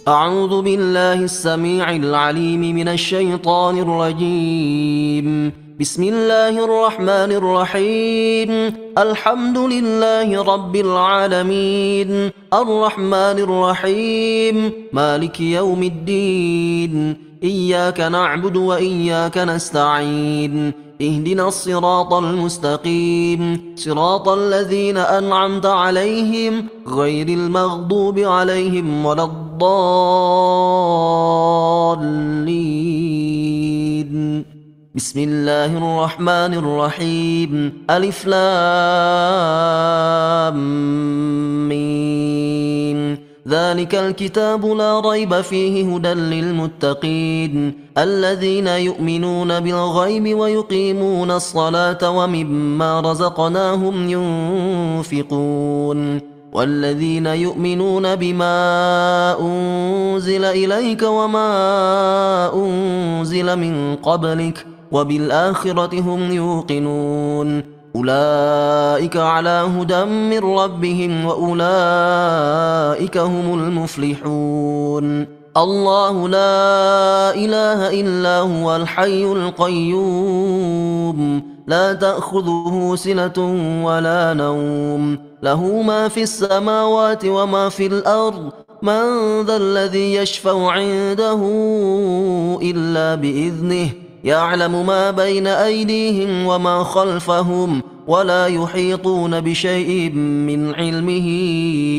أعوذ بالله السميع العليم من الشيطان الرجيم. بسم الله الرحمن الرحيم. الحمد لله رب العالمين، الرحمن الرحيم، مالك يوم الدين. إياك نعبد وإياك نستعين. اهدنا الصراط المستقيم، صراط الذين أنعمت عليهم غير المغضوب عليهم ولا الضالين. بسم الله الرحمن الرحيم. ألف لام ميم. ذلك الكتاب لا ريب فيه هدى للمتقين الذين يؤمنون بالغيب ويقيمون الصلاة ومما رزقناهم ينفقون والذين يؤمنون بما أنزل إليك وما أنزل من قبلك وبالآخرة هم يوقنون أولئك على هدى من ربهم وأولئك هم المفلحون. الله لا إله إلا هو الحي القيوم لا تأخذه سنة ولا نوم له ما في السماوات وما في الأرض من ذا الذي يشفع عنده إلا بإذنه يعلم ما بين أيديهم وما خلفهم ولا يحيطون بشيء من علمه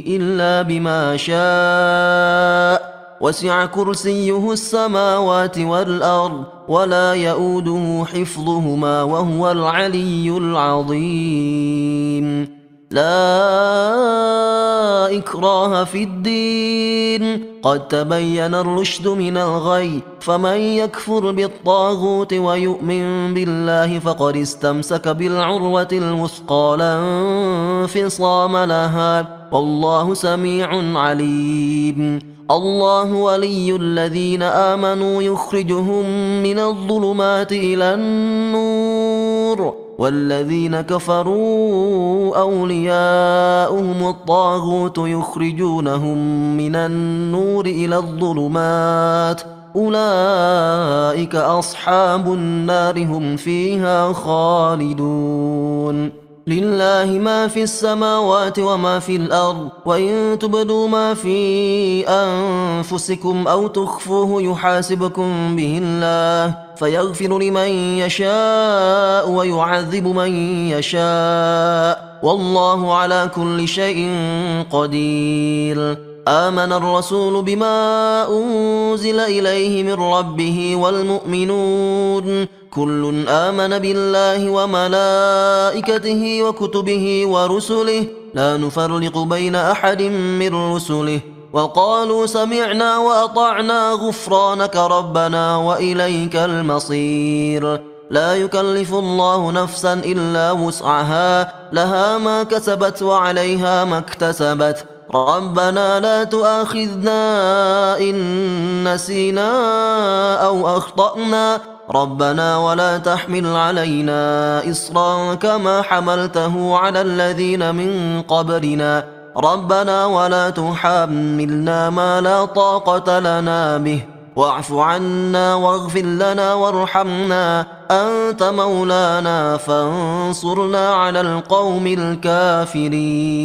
إلا بما شاء وسع كرسيه السماوات والأرض ولا يؤوده حفظهما وهو العلي العظيم. لا إكراه في الدين قد تبين الرشد من الغي فمن يكفر بالطاغوت ويؤمن بالله فقد استمسك بالعروة الوثقى لا انفصام لها والله سميع عليم. الله ولي الذين آمنوا يخرجهم من الظلمات إلى النور والذين كفروا أولياؤهم الطاغوت يخرجونهم من النور إلى الظلمات أولئك أصحاب النار هم فيها خالدون. لله ما في السماوات وما في الأرض وإن تبدوا ما في أنفسكم أو تخفوه يحاسبكم به الله فيغفر لمن يشاء ويعذب من يشاء والله على كل شيء قدير. آمن الرسول بما أنزل إليه من ربه والمؤمنون كل آمن بالله وملائكته وكتبه ورسله لا نفرق بين أحد من رسله وقالوا سمعنا وأطعنا غفرانك ربنا وإليك المصير. لا يكلف الله نفسا إلا وسعها لها ما كسبت وعليها ما اكتسبت ربنا لا تؤاخذنا إن نسينا أو أخطأنا ربنا ولا تحمل علينا إصرا كما حملته على الذين من قبلنا ربنا ولا تحملنا ما لا طاقة لنا به واعف عنا واغفر لنا وارحمنا أنت مولانا فانصرنا على القوم الكافرين.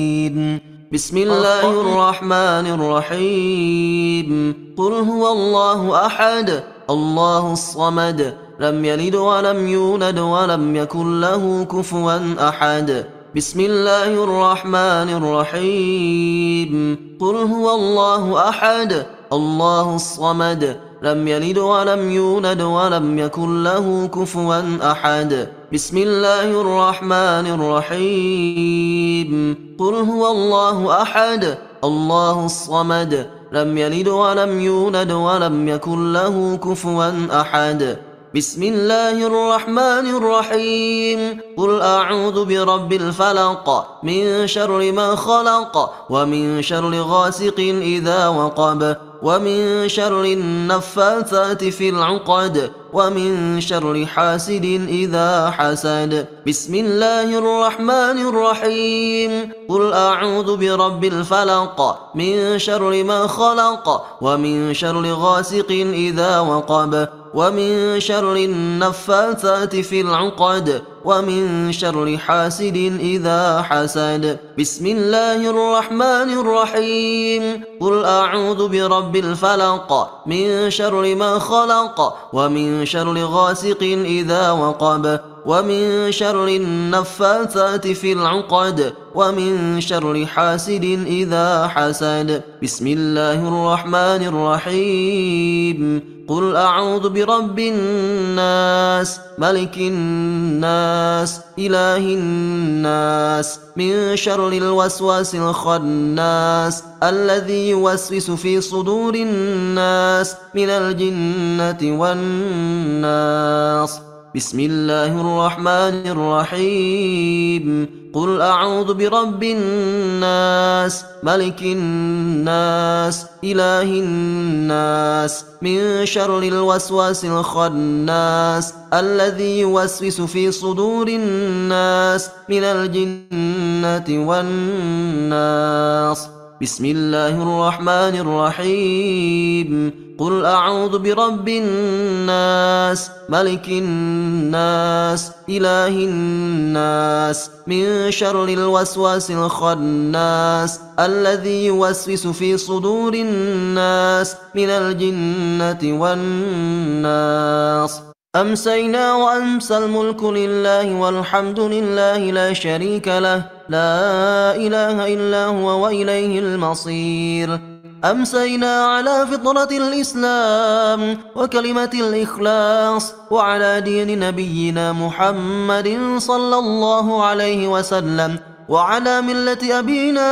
بسم الله الرحمن الرحيم. قل هو الله أحد الله الصمد لم يلد ولم يولد ولم يكن له كفوا أحد. بسم الله الرحمن الرحيم. قل هو الله أحد الله الصمد لم يلد ولم يولد ولم يكن له كفوا أحد. بسم الله الرحمن الرحيم. قل هو الله أحد الله الصمد لم يلد ولم يولد ولم يكن له كفوا أحد. بسم الله الرحمن الرحيم. قل أعوذ برب الفلق من شر ما خلق ومن شر غاسق إذا وقب ومن شر النفاثات في العقد ومن شر حاسد إذا حسد. بسم الله الرحمن الرحيم. قل أعوذ برب الفلق من شر ما خلق ومن شر غاسق إذا وقب ومن شر النفاثات في العقد ومن شر حاسد إذا حسد. بسم الله الرحمن الرحيم. قل أعوذ برب الفلق من شر ما خلق ومن شر غاسق إذا وقب ومن شر النفاثات في العقد ومن شر حاسد إذا حسد. بسم الله الرحمن الرحيم. قل أعوذ برب الناس ملك الناس إله الناس من شر الوسواس الخناس الذي يوسوس في صدور الناس من الجنة والناس. بسم الله الرحمن الرحيم. قل أعوذ برب الناس ملك الناس إله الناس من شر الوسواس الخناس الذي يوسوس في صدور الناس من الجنة والناس. بسم الله الرحمن الرحيم. قل أعوذ برب الناس ملك الناس إله الناس من شر الوسواس الخناس الذي يوسوس في صدور الناس من الجنة والناس. أمسينا وأمسى الملك لله والحمد لله لا شريك له لا إله إلا هو وإليه المصير. أمسينا على فطرة الإسلام وكلمة الإخلاص وعلى دين نبينا محمد صلى الله عليه وسلم وعلى ملة أبينا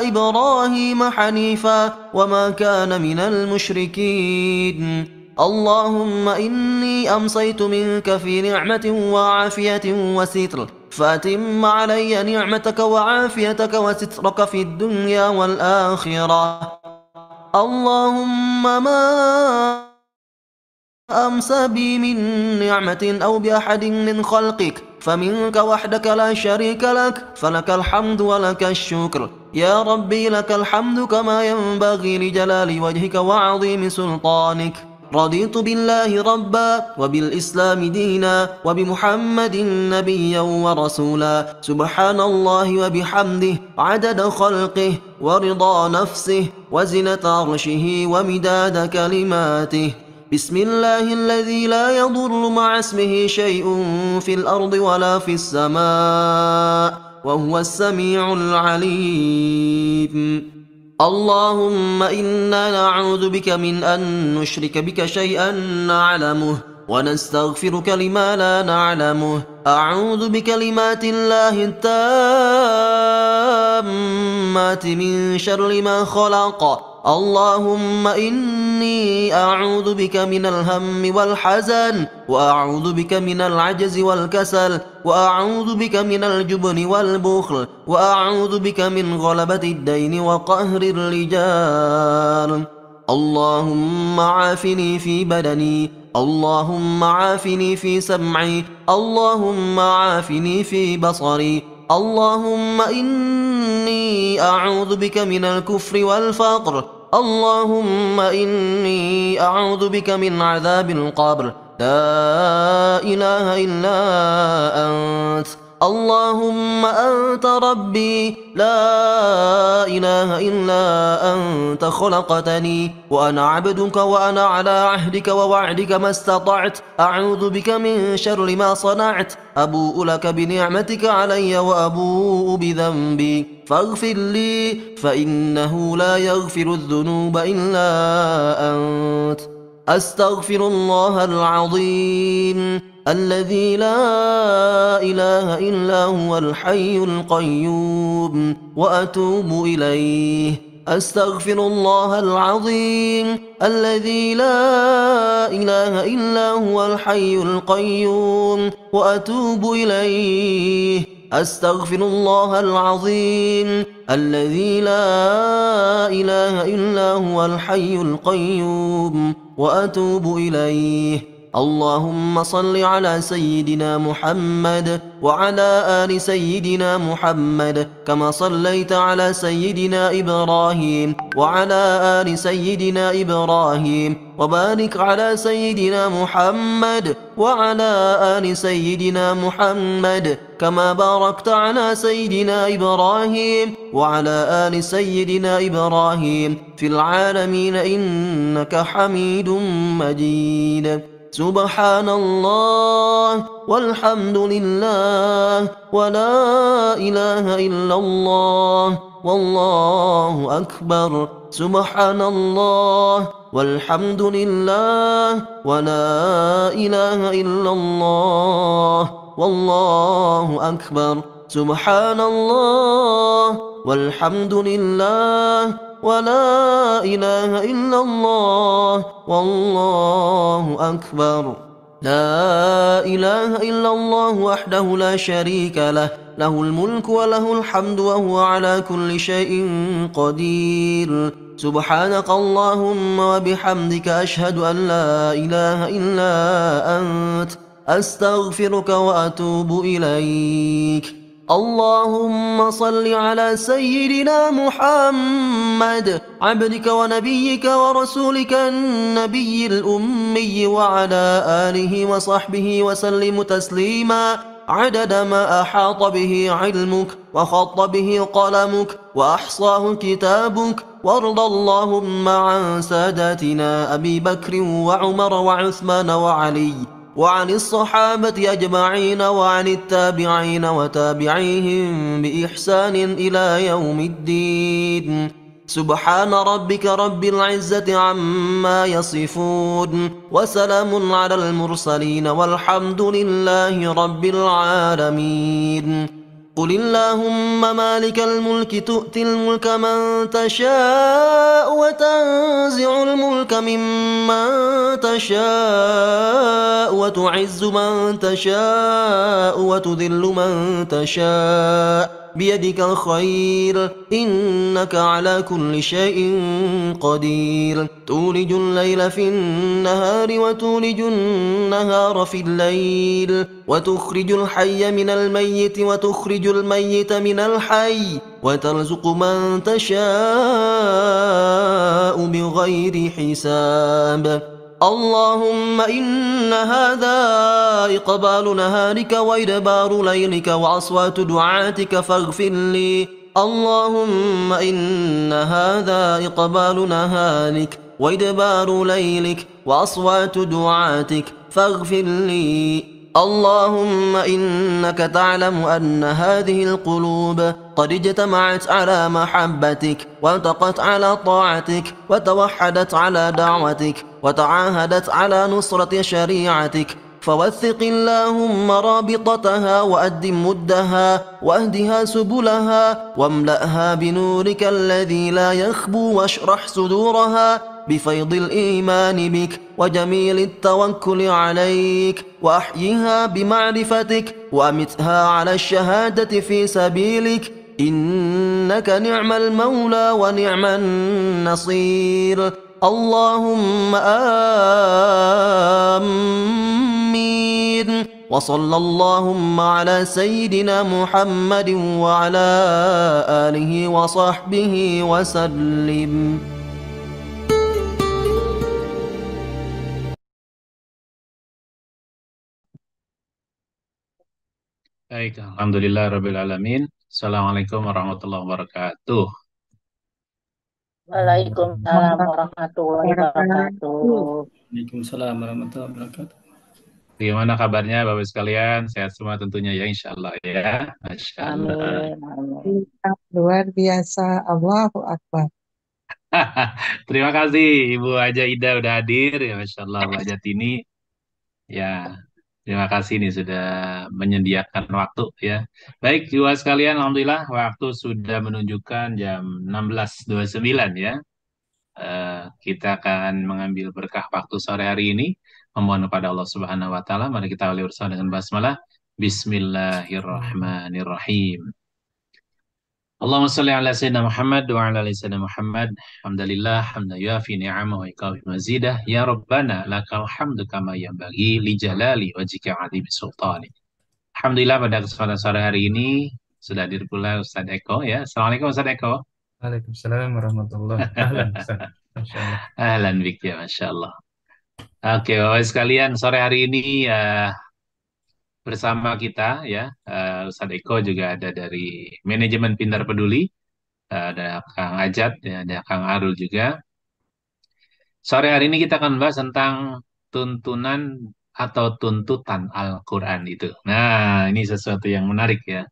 إبراهيم حنيفا وما كان من المشركين. اللهم إني أمسيت منك في نعمة وعافية وستر فأتم علي نعمتك وعافيتك وسترك في الدنيا والآخرة. اللهم ما أمسى بي من نعمة أو بأحد من خلقك فمنك وحدك لا شريك لك فلك الحمد ولك الشكر. يا ربي لك الحمد كما ينبغي لجلال وجهك وعظيم سلطانك. رضيت بالله ربا وبالإسلام دينا وبمحمد نبيا ورسولا. سبحان الله وبحمده عدد خلقه ورضا نفسه وزنة عرشه ومداد كلماته. بسم الله الذي لا يضر مع اسمه شيء في الأرض ولا في السماء وهو السميع العليم. اللهم إنا نعوذ بك من أن نشرك بك شيئا نعلمه ونستغفرك لما لا نعلمه. أعوذ بكلمات الله التامات من شر ما خلق. اللهم إني أعوذ بك من الهم والحزن وأعوذ بك من العجز والكسل وأعوذ بك من الجبن والبخل وأعوذ بك من غلبة الدين وقهر الرجال. اللهم عافني في بدني. اللهم عافني في سمعي. اللهم عافني في بصري. اللهم إني أعوذ بك من الكفر والفقر. اللهم إني أعوذ بك من عذاب القبر. لا إله إلا أنت. اللهم أنت ربي لا إله إلا أنت خلقتني وأنا عبدك وأنا على عهدك ووعدك ما استطعت. أعوذ بك من شر ما صنعت. أبوء لك بنعمتك علي وأبوء بذنبي فاغفر لي فإنه لا يغفر الذنوب إلا أنت. أستغفر الله العظيم الذي لا إله إلا هو الحي القيوم وأتوب إليه. أستغفر الله العظيم الذي لا إله إلا هو الحي القيوم وأتوب إليه. أستغفر الله العظيم الذي لا إله إلا هو الحي القيوم وأتوب إليه. اللهم صل على سيدنا محمد وعلى آل سيدنا محمد كما صليت على سيدنا إبراهيم وعلى آل سيدنا إبراهيم وبارك على سيدنا محمد وعلى آل سيدنا محمد كما باركت على سيدنا إبراهيم وعلى آل سيدنا إبراهيم في العالمين إنك حميد مجيد. سبحان الله والحمد لله ولا إله إلا الله والله أكبر. سبحان الله والحمد لله ولا إله إلا الله والله أكبر. سبحان الله والحمد لله ولا إله إلا الله والله أكبر. لا إله إلا الله وحده لا شريك له، له الملك وله الحمد وهو على كل شيء قدير. سبحانك اللهم وبحمدك أشهد أن لا إله إلا أنت، أستغفرك وأتوب إليك. اللهم صل على سيدنا محمد عبدك ونبيك ورسولك النبي الأمي وعلى آله وصحبه وسلم تسليما عدد ما أحاط به علمك وخط به قلمك وأحصاه كتابك. وارض اللهم عن ساداتنا أبي بكر وعمر وعثمان وعلي وعن الصحابة أجمعين وعن التابعين وتابعيهم بإحسان إلى يوم الدين. سبحان ربك رب العزة عما يصفون وسلام على المرسلين والحمد لله رب العالمين. قل اللهم مالك الملك تؤتي الملك من تشاء وتنزع الملك ممن تشاء وتعز من تشاء وتذل من تشاء بيدك الخير إنك على كل شيء قدير. تولج الليل في النهار وتولج النهار في الليل وتخرج الحي من الميت وتخرج الميت من الحي وترزق من تشاء بغير حساب. اللهم إن هذا إقبال نهارك وإدبار ليلك وأصوات دعاتك فاغفر لي. اللهم إن هذا إقبال نهارك وإدبار ليلك وأصوات دعاتك فاغفر لي. اللهم إنك تعلم أن هذه القلوب قد اجتمعت على محبتك والتقت على طاعتك وتوحدت على دعوتك وتعاهدت على نصرة شريعتك، فوثق اللهم رابطتها وأدم مدها واهدها سبلها واملأها بنورك الذي لا يخبو واشرح صدورها بفيض الإيمان بك وجميل التوكل عليك، وأحيها بمعرفتك وأمتها على الشهادة في سبيلك إنك نعم المولى ونعم النصير. اللهم آمين. وصلى اللهم على سيدنا محمد وعلى آله وصحبه وسلم. Baik, Alhamdulillah Rabbil Alamin. Assalamualaikum warahmatullahi wabarakatuh. Waalaikumsalam warahmatullahi Wabarakatuh. wabarakatuh. Waalaikumsalam warahmatullahi wabarakatuh. Gimana kabarnya Bapak sekalian? Sehat semua tentunya ya, insya Allah ya. Masya Allah. Amin, amin. Luar biasa. Allahu Akbar. Terima kasih Ibu Haja Ida udah hadir ya, Masya Allah. Mbak Jatini ya, terima kasih nih sudah menyediakan waktu ya. Baik, jiwa sekalian, Alhamdulillah waktu sudah menunjukkan jam 16.29 ya. Kita akan mengambil berkah waktu sore hari ini. Memohon kepada Allah Subhanahu wa taala. Mari kita awali bersama dengan basmalah. Bismillahirrahmanirrahim. Allahumma salli ala Sayyidina Muhammad wa ala ali Sayyidina Muhammad. Alhamdulillah, hamdan yuafi ni'amahu wa yukafi mazidah. Ya Rabbana, lakal hamdu kama yanbaghi li jalali wajhika azimi sultani. Alhamdulillah pada kesempatan sore hari ini sudah hadir pula Ustadz Eko ya. Assalamualaikum Ustadz Eko. Waalaikumsalam warahmatullahi. Ahlan, Ustaz. Masya Allah. Ahlan bik ya, Masya Allah. Oke, Bapak sekalian, sore hari ini bersama kita ya, Ustadz Eko juga ada dari manajemen Pintar Peduli, ada Kang Ajat, ya, ada Kang Arul juga. Sore hari ini kita akan bahas tentang tuntunan atau tuntutan Al-Quran itu. Nah, ini sesuatu yang menarik ya.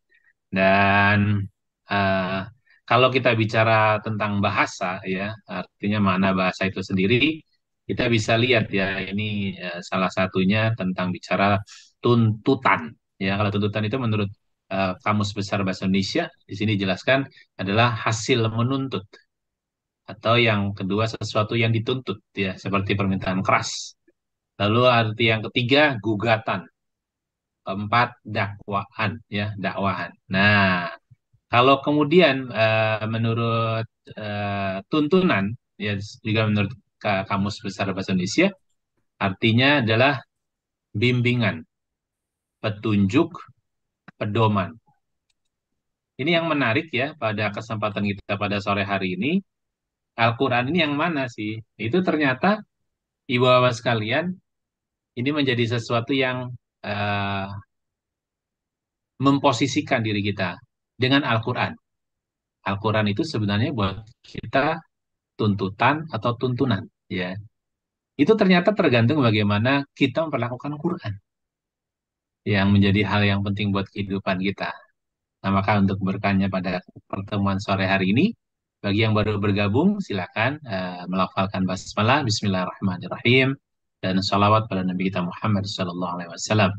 Dan eh, kalau kita bicara tentang bahasa ya, artinya makna bahasa itu sendiri, kita bisa lihat ya, ini salah satunya tentang bicara tuntutan. Ya, kalau tuntutan itu menurut Kamus Besar Bahasa Indonesia, di sini dijelaskan adalah hasil menuntut atau yang kedua sesuatu yang dituntut ya, seperti permintaan keras. Lalu arti yang ketiga gugatan, keempat dakwaan ya, dakwahan. Nah, kalau kemudian menurut tuntunan, ya juga menurut Kamus Besar Bahasa Indonesia, artinya adalah bimbingan, petunjuk, pedoman. Ini yang menarik ya pada kesempatan kita pada sore hari ini. Al-Quran ini yang mana sih? Itu ternyata ibu bapak sekalian, ini menjadi sesuatu yang eh, memposisikan diri kita dengan Al-Quran. Al-Quran itu sebenarnya buat kita tuntutan atau tuntunan, ya. Itu ternyata tergantung bagaimana kita memperlakukan Quran, yang menjadi hal yang penting buat kehidupan kita. Nah, maka untuk berkanya pada pertemuan sore hari ini, bagi yang baru bergabung, silakan melafalkan basmalah, Bismillahirrahmanirrahim, dan salawat pada Nabi kita Muhammad SAW.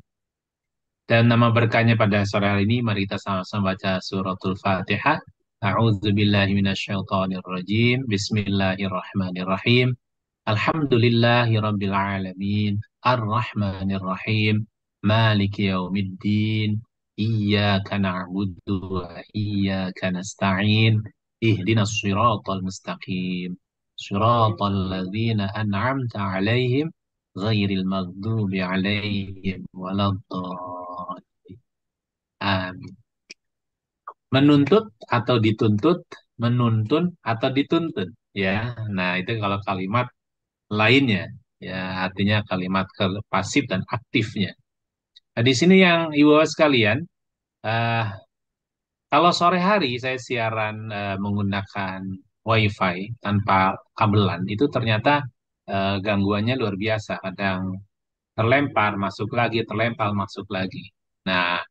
Dan nama berkahnya pada sore hari ini, mari kita sama-sama baca suratul Fatihah. A'udzu billahi minasyaitonir rajim. Bismillahirrahmanirrahim. Alhamdulillahi rabbil alamin. Ar-Rahmanir Rahim. Maliki yaumiddin. Iyyaka na'budu wa iyyaka nasta'in. Ihdinas siratal mustaqim. Siratal ladzina an'amta 'alaihim ghairil maghdubi 'alaihim waladdallin. Amin. Menuntut atau dituntut, menuntun atau dituntun, ya. Nah, itu kalau kalimat lainnya, ya artinya kalimat pasif dan aktifnya. Nah, di sini yang ibu bapak sekalian, eh, kalau sore hari saya siaran menggunakan WiFi tanpa kabelan, itu ternyata gangguannya luar biasa. Kadang terlempar, masuk lagi, terlempar, masuk lagi. Nah,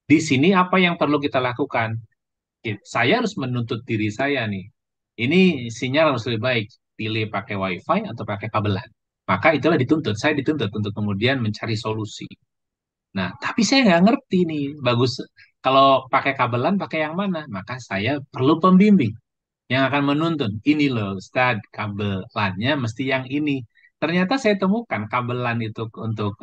di sini apa yang perlu kita lakukan? Saya harus menuntut diri saya nih. Ini sinyal harus lebih baik. Pilih pakai WiFi atau pakai kabelan. Maka itulah dituntut. Saya dituntut untuk kemudian mencari solusi. Nah, tapi saya nggak ngerti nih. Bagus kalau pakai kabelan, pakai yang mana? Maka saya perlu pembimbing yang akan menuntun. Ini loh, Ustaz, kabelannya mesti yang ini. Ternyata saya temukan kabelan itu untuk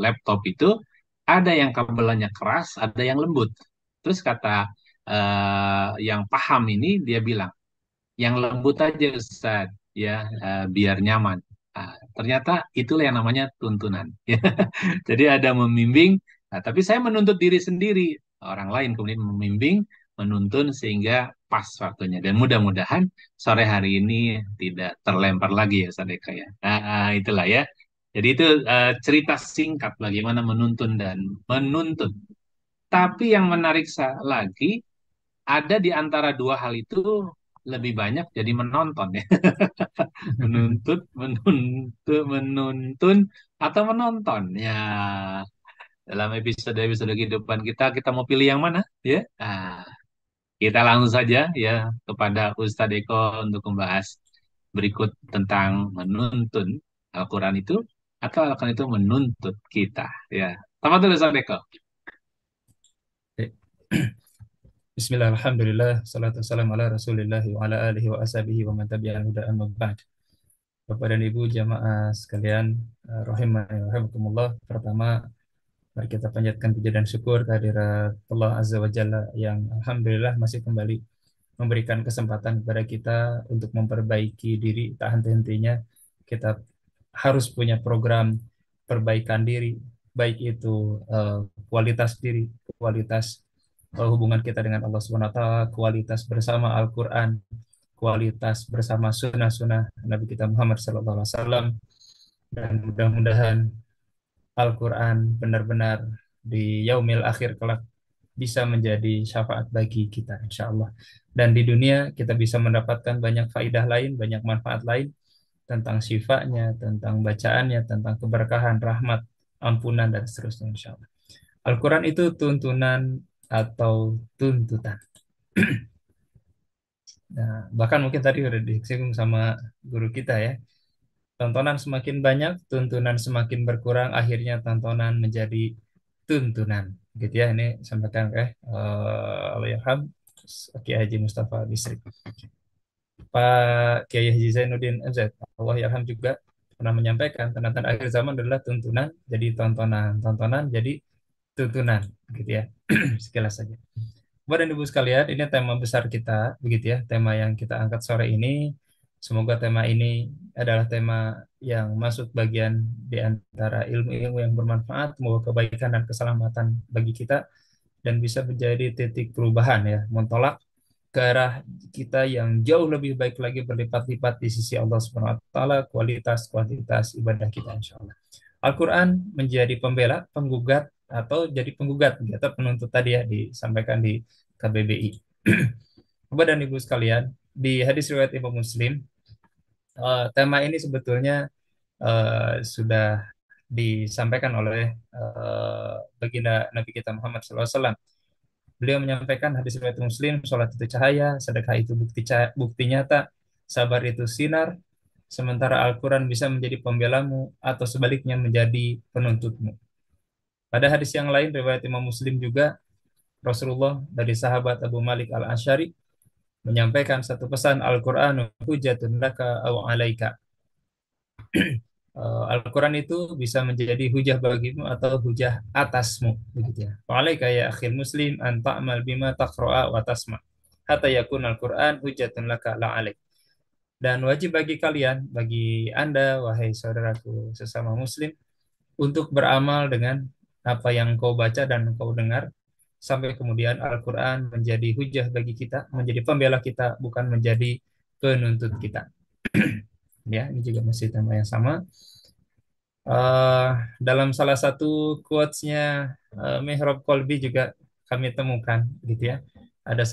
laptop itu ada yang kabelannya keras, ada yang lembut. Terus kata yang paham ini dia bilang, yang lembut aja Ustaz, ya biar nyaman. Ternyata itulah yang namanya tuntunan. Ya. Jadi ada membimbing, tapi saya menuntut diri sendiri. Orang lain kemudian membimbing, menuntun sehingga pas waktunya. Dan mudah-mudahan sore hari ini tidak terlempar lagi ya Ustaz Eka ya. Itulah ya. Jadi itu cerita singkat bagaimana menuntun dan menuntut. Tapi yang menarik lagi, ada di antara dua hal itu lebih banyak jadi menonton ya. Menuntut, menuntun, atau menonton. Ya, dalam episode-episode kehidupan kita mau pilih yang mana? Ya, kita langsung saja ya kepada Ustadz Eko untuk membahas berikut tentang menuntun Al-Quran itu atau Al-Quran itu menuntut kita. Ya, selamat dulu Ustadz Eko. Bismillah, alhamdulillah, salatu wassalamu ala rasulillah wa ala alihi wa ashabihi wa man tabi'al huda amma ba'd. Bapak dan Ibu jamaah sekalian, rahimani wa rahimakumullah. Pertama, Mari kita panjatkan puji dan syukur kehadirat Allah Azza wa Jalla yang alhamdulillah masih kembali memberikan kesempatan kepada kita untuk memperbaiki diri. Tak henti-hentinya kita harus punya program perbaikan diri, baik itu kualitas diri, kualitas hubungan kita dengan Allah Subhanahu wa taala, kualitas bersama Al-Qur'an, kualitas bersama sunnah-sunnah Nabi kita Muhammad SAW, dan mudah-mudahan Al-Quran benar-benar di yaumil akhir kelak bisa menjadi syafaat bagi kita insya Allah. Dan di dunia kita bisa mendapatkan banyak faidah lain, banyak manfaat lain tentang syifatnya, tentang bacaannya, tentang keberkahan, rahmat, ampunan, dan seterusnya insya Allah. Al-Quran itu tuntunan atau tuntutan. Nah, bahkan mungkin tadi udah disinggung sama guru kita ya. Tontonan semakin banyak, tuntunan semakin berkurang, akhirnya tontonan menjadi tuntunan. Gitu ya, ini sampaikan Allahyarham Kiai Haji Mustafa Bisri. Pak Kiai Haji Zainuddin MZ, Allahyarham juga pernah menyampaikan tanda-tanda akhir zaman adalah tuntunan jadi tontonan, tontonan jadi tuntunan, gitu ya. Sekilas saja. Bapak dan Ibu sekalian, ini tema besar kita, begitu ya, tema yang kita angkat sore ini. Semoga tema ini adalah tema yang masuk bagian di antara ilmu-ilmu yang bermanfaat, semoga kebaikan dan keselamatan bagi kita, dan bisa menjadi titik perubahan ya, mentolak ke arah kita yang jauh lebih baik lagi, berlipat-lipat di sisi Allah Subhanahu wa taala, kualitas ibadah kita insya Allah. Al-Quran menjadi pembela, penggugat, atau jadi penggugat atau penuntut tadi ya, disampaikan di KBBI. Bapak dan Ibu sekalian, di hadis riwayat Imam Muslim, tema ini sebetulnya sudah disampaikan oleh baginda Nabi kita Muhammad SAW. Beliau menyampaikan hadis riwayat Muslim, sholat itu cahaya, sedekah itu bukti nyata, sabar itu sinar, sementara Al-Quran bisa menjadi pembelamu atau sebaliknya menjadi penuntutmu. Pada hadis yang lain, riwayat Imam Muslim juga, Rasulullah dari sahabat Abu Malik Al-Asy'ari menyampaikan satu pesan, Al-Quran hujjatun laka aw alaika. Al-Quran itu bisa menjadi hujah bagimu atau hujah atasmu, begitu ya. Wa'alaika ya akhil muslim an ta'mal bima taqra'a wa tasma hatta yakun Al-Quran hujjatun laka la alaik. Dan wajib bagi kalian, bagi Anda wahai saudaraku sesama muslim, untuk beramal dengan apa yang kau baca dan kau dengar, sampai kemudian Al-Quran menjadi hujah bagi kita, menjadi pembela kita, bukan menjadi penuntut kita. Ya, ini juga masih tema yang sama. Dalam salah satu quotes-nya Mihrab Kolbi juga kami temukan, gitu ya. Ada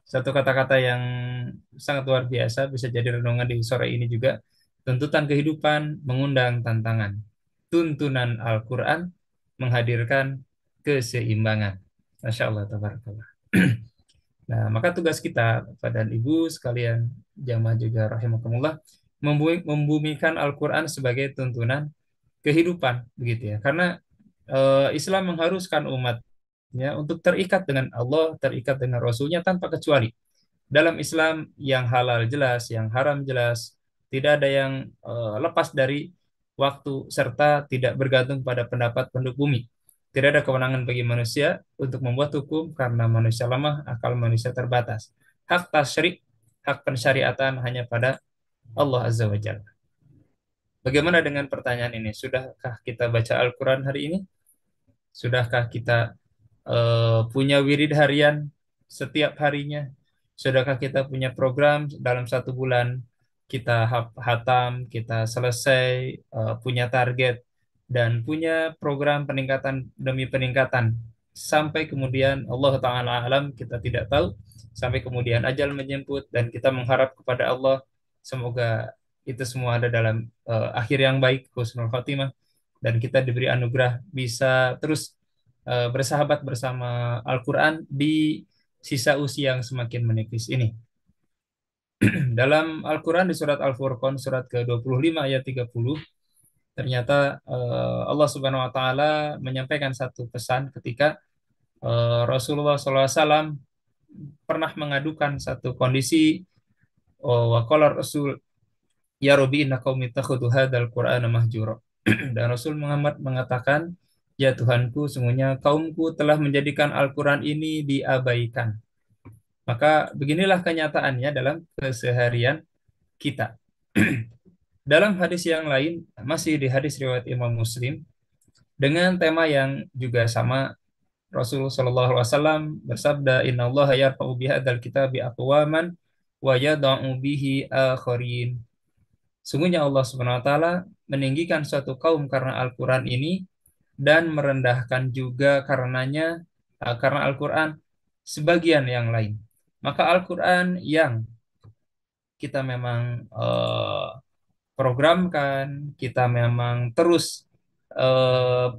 satu kata-kata yang sangat luar biasa, bisa jadi renungan di sore ini juga. Tuntutan kehidupan mengundang tantangan. Tuntunan Al-Quran menghadirkan keseimbangan. Masya Allah, tabarakallah. Nah, maka tugas kita, Bapak dan Ibu sekalian, jamaah juga rahimakumullah, membumikan Al-Quran sebagai tuntunan kehidupan, begitu ya. Karena Islam mengharuskan umatnya untuk terikat dengan Allah, terikat dengan Rasulnya tanpa kecuali. Dalam Islam yang halal jelas, yang haram jelas, tidak ada yang lepas dari waktu, serta tidak bergantung pada pendapat penduduk bumi. Tidak ada kewenangan bagi manusia untuk membuat hukum karena manusia lemah, akal manusia terbatas. Hak tasyri', hak pensyariatan hanya pada Allah Azza wa Jalla. Bagaimana dengan pertanyaan ini? Sudahkah kita baca Al-Quran hari ini? Sudahkah kita punya wirid harian setiap harinya? Sudahkah kita punya program dalam 1 bulan kita hatam, kita selesai, punya target, dan punya program peningkatan demi peningkatan, sampai kemudian Allah Ta'ala alam, kita tidak tahu, sampai kemudian ajal menjemput dan kita mengharap kepada Allah semoga itu semua ada dalam akhir yang baik, husnul khotimah, dan kita diberi anugerah bisa terus bersahabat bersama Al-Quran di sisa usia yang semakin menipis ini. Dalam Al-Quran di surat Al-Furqan, surat ke-25 ayat 30, ternyata Allah Subhanahu wa taala menyampaikan satu pesan ketika Rasulullah SAW pernah mengadukan satu kondisi, wa qala Rasul ya Rabbi inna qaumi takhudhu hadzal Qur'ana mahjura. Dan Rasul Muhammad mengatakan, ya Tuhanku, sungguhnya kaumku telah menjadikan Al-Quran ini diabaikan. Maka beginilah kenyataannya dalam keseharian kita. Dalam hadis yang lain, masih di hadis riwayat Imam Muslim, dengan tema yang juga sama, Rasulullah Shallallahu Alaihi Wasallam bersabda, Inna Allah yarfa'u bihadzal kitabi aqwaman wa yada'u bihi akharin. Sungguhnya Allah Subhanahu wa taala meninggikan suatu kaum karena Al-Qur'an ini dan merendahkan juga karena Al-Qur'an sebagian yang lain. Maka Al-Qur'an yang kita memang programkan, kita memang terus eh,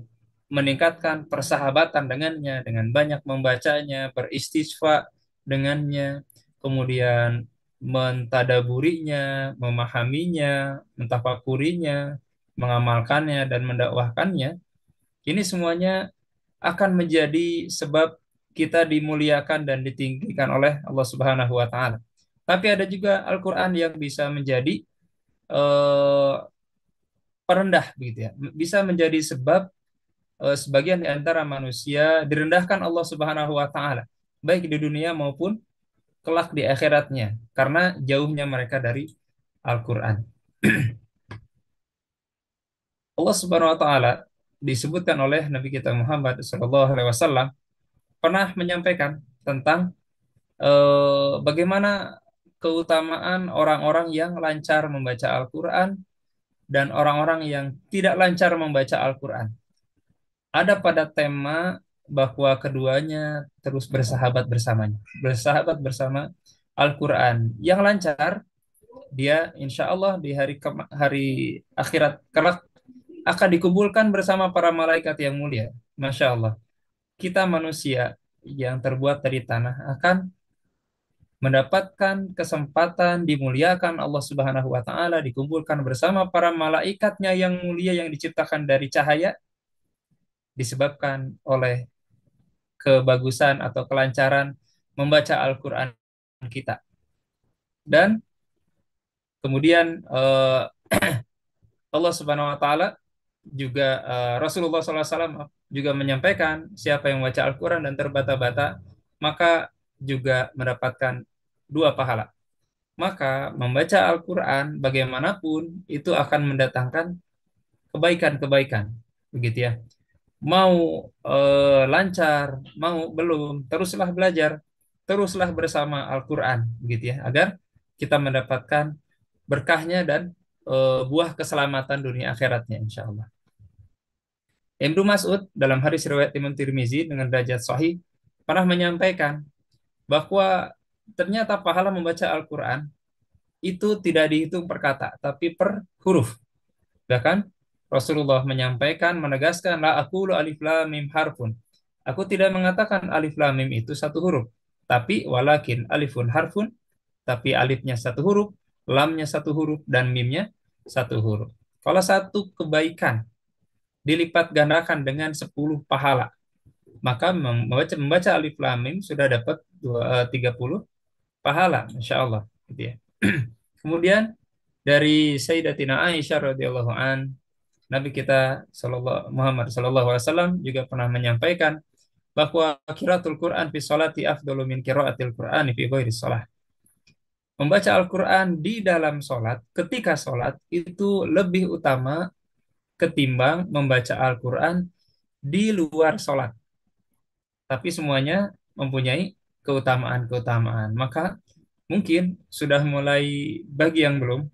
meningkatkan persahabatan dengannya, dengan banyak membacanya, beristisqa dengannya, kemudian mentadaburinya, memahaminya, mentafakurinya, mengamalkannya, dan mendakwahkannya. Ini semuanya akan menjadi sebab kita dimuliakan dan ditinggikan oleh Allah Subhanahu wa taala. Tapi ada juga Al-Qur'an yang bisa menjadi eh, perendah begitu ya. Bisa menjadi sebab sebagian di antara manusia direndahkan Allah Subhanahu wa taala, baik di dunia maupun kelak di akhiratnya karena jauhnya mereka dari Al-Qur'an. Allah Subhanahu wa taala disebutkan oleh Nabi kita Muhammad sallallahu alaihi wasallam pernah menyampaikan tentang bagaimana keutamaan orang-orang yang lancar membaca Al-Qur'an dan orang-orang yang tidak lancar membaca Al-Qur'an. Ada pada tema bahwa keduanya terus bersahabat bersama Al-Quran. Yang lancar, dia insya Allah di hari akhirat kelak akan dikumpulkan bersama para malaikat yang mulia. Masya Allah. Kita manusia yang terbuat dari tanah akan mendapatkan kesempatan dimuliakan Allah Subhanahu wa taala, dikumpulkan bersama para malaikatnya yang mulia yang diciptakan dari cahaya disebabkan oleh kebagusan atau kelancaran membaca Al-Quran kita. Dan kemudian Allah Subhanahu wa taala juga Rasulullah SAW juga menyampaikan siapa yang membaca Al-Quran dan terbata-bata maka juga mendapatkan 2 pahala. Maka membaca Al-Quran bagaimanapun itu akan mendatangkan kebaikan-kebaikan. Begitu ya. Mau lancar, mau belum, teruslah belajar, teruslah bersama Al-Quran, begitu ya, agar kita mendapatkan berkahnya dan buah keselamatan dunia akhiratnya, insya Allah. Ibnu Mas'ud dalam hadis riwayat Imam Tirmizi dengan derajat sahih pernah menyampaikan bahwa ternyata pahala membaca Al-Quran itu tidak dihitung per kata, tapi per huruf. Bahkan Rasulullah menyampaikan, menegaskan, la aqulu alif lam mim harfun. Aku tidak mengatakan alif lam mim itu satu huruf, tapi walakin alifun harfun, tapi alifnya satu huruf, lamnya satu huruf, dan mimnya satu huruf. Kalau satu kebaikan dilipat gandakan dengan 10 pahala, maka membaca alif lam mim sudah dapat 30 pahala, Masya Allah. Gitu ya. Kemudian dari Sayyidatina Aisyah radhiyallahu an, Nabi kita Muhammad sallallahu alaihi wasallam juga pernah menyampaikan bahwa qiraatul Quran fi sholati afdalu min qiraatil Qur'ani fi ghairi shalah. Membaca Al-Quran di dalam sholat, ketika sholat, itu lebih utama ketimbang membaca Al-Quran di luar sholat. Tapi semuanya mempunyai keutamaan-keutamaan. Maka mungkin sudah mulai bagi yang belum,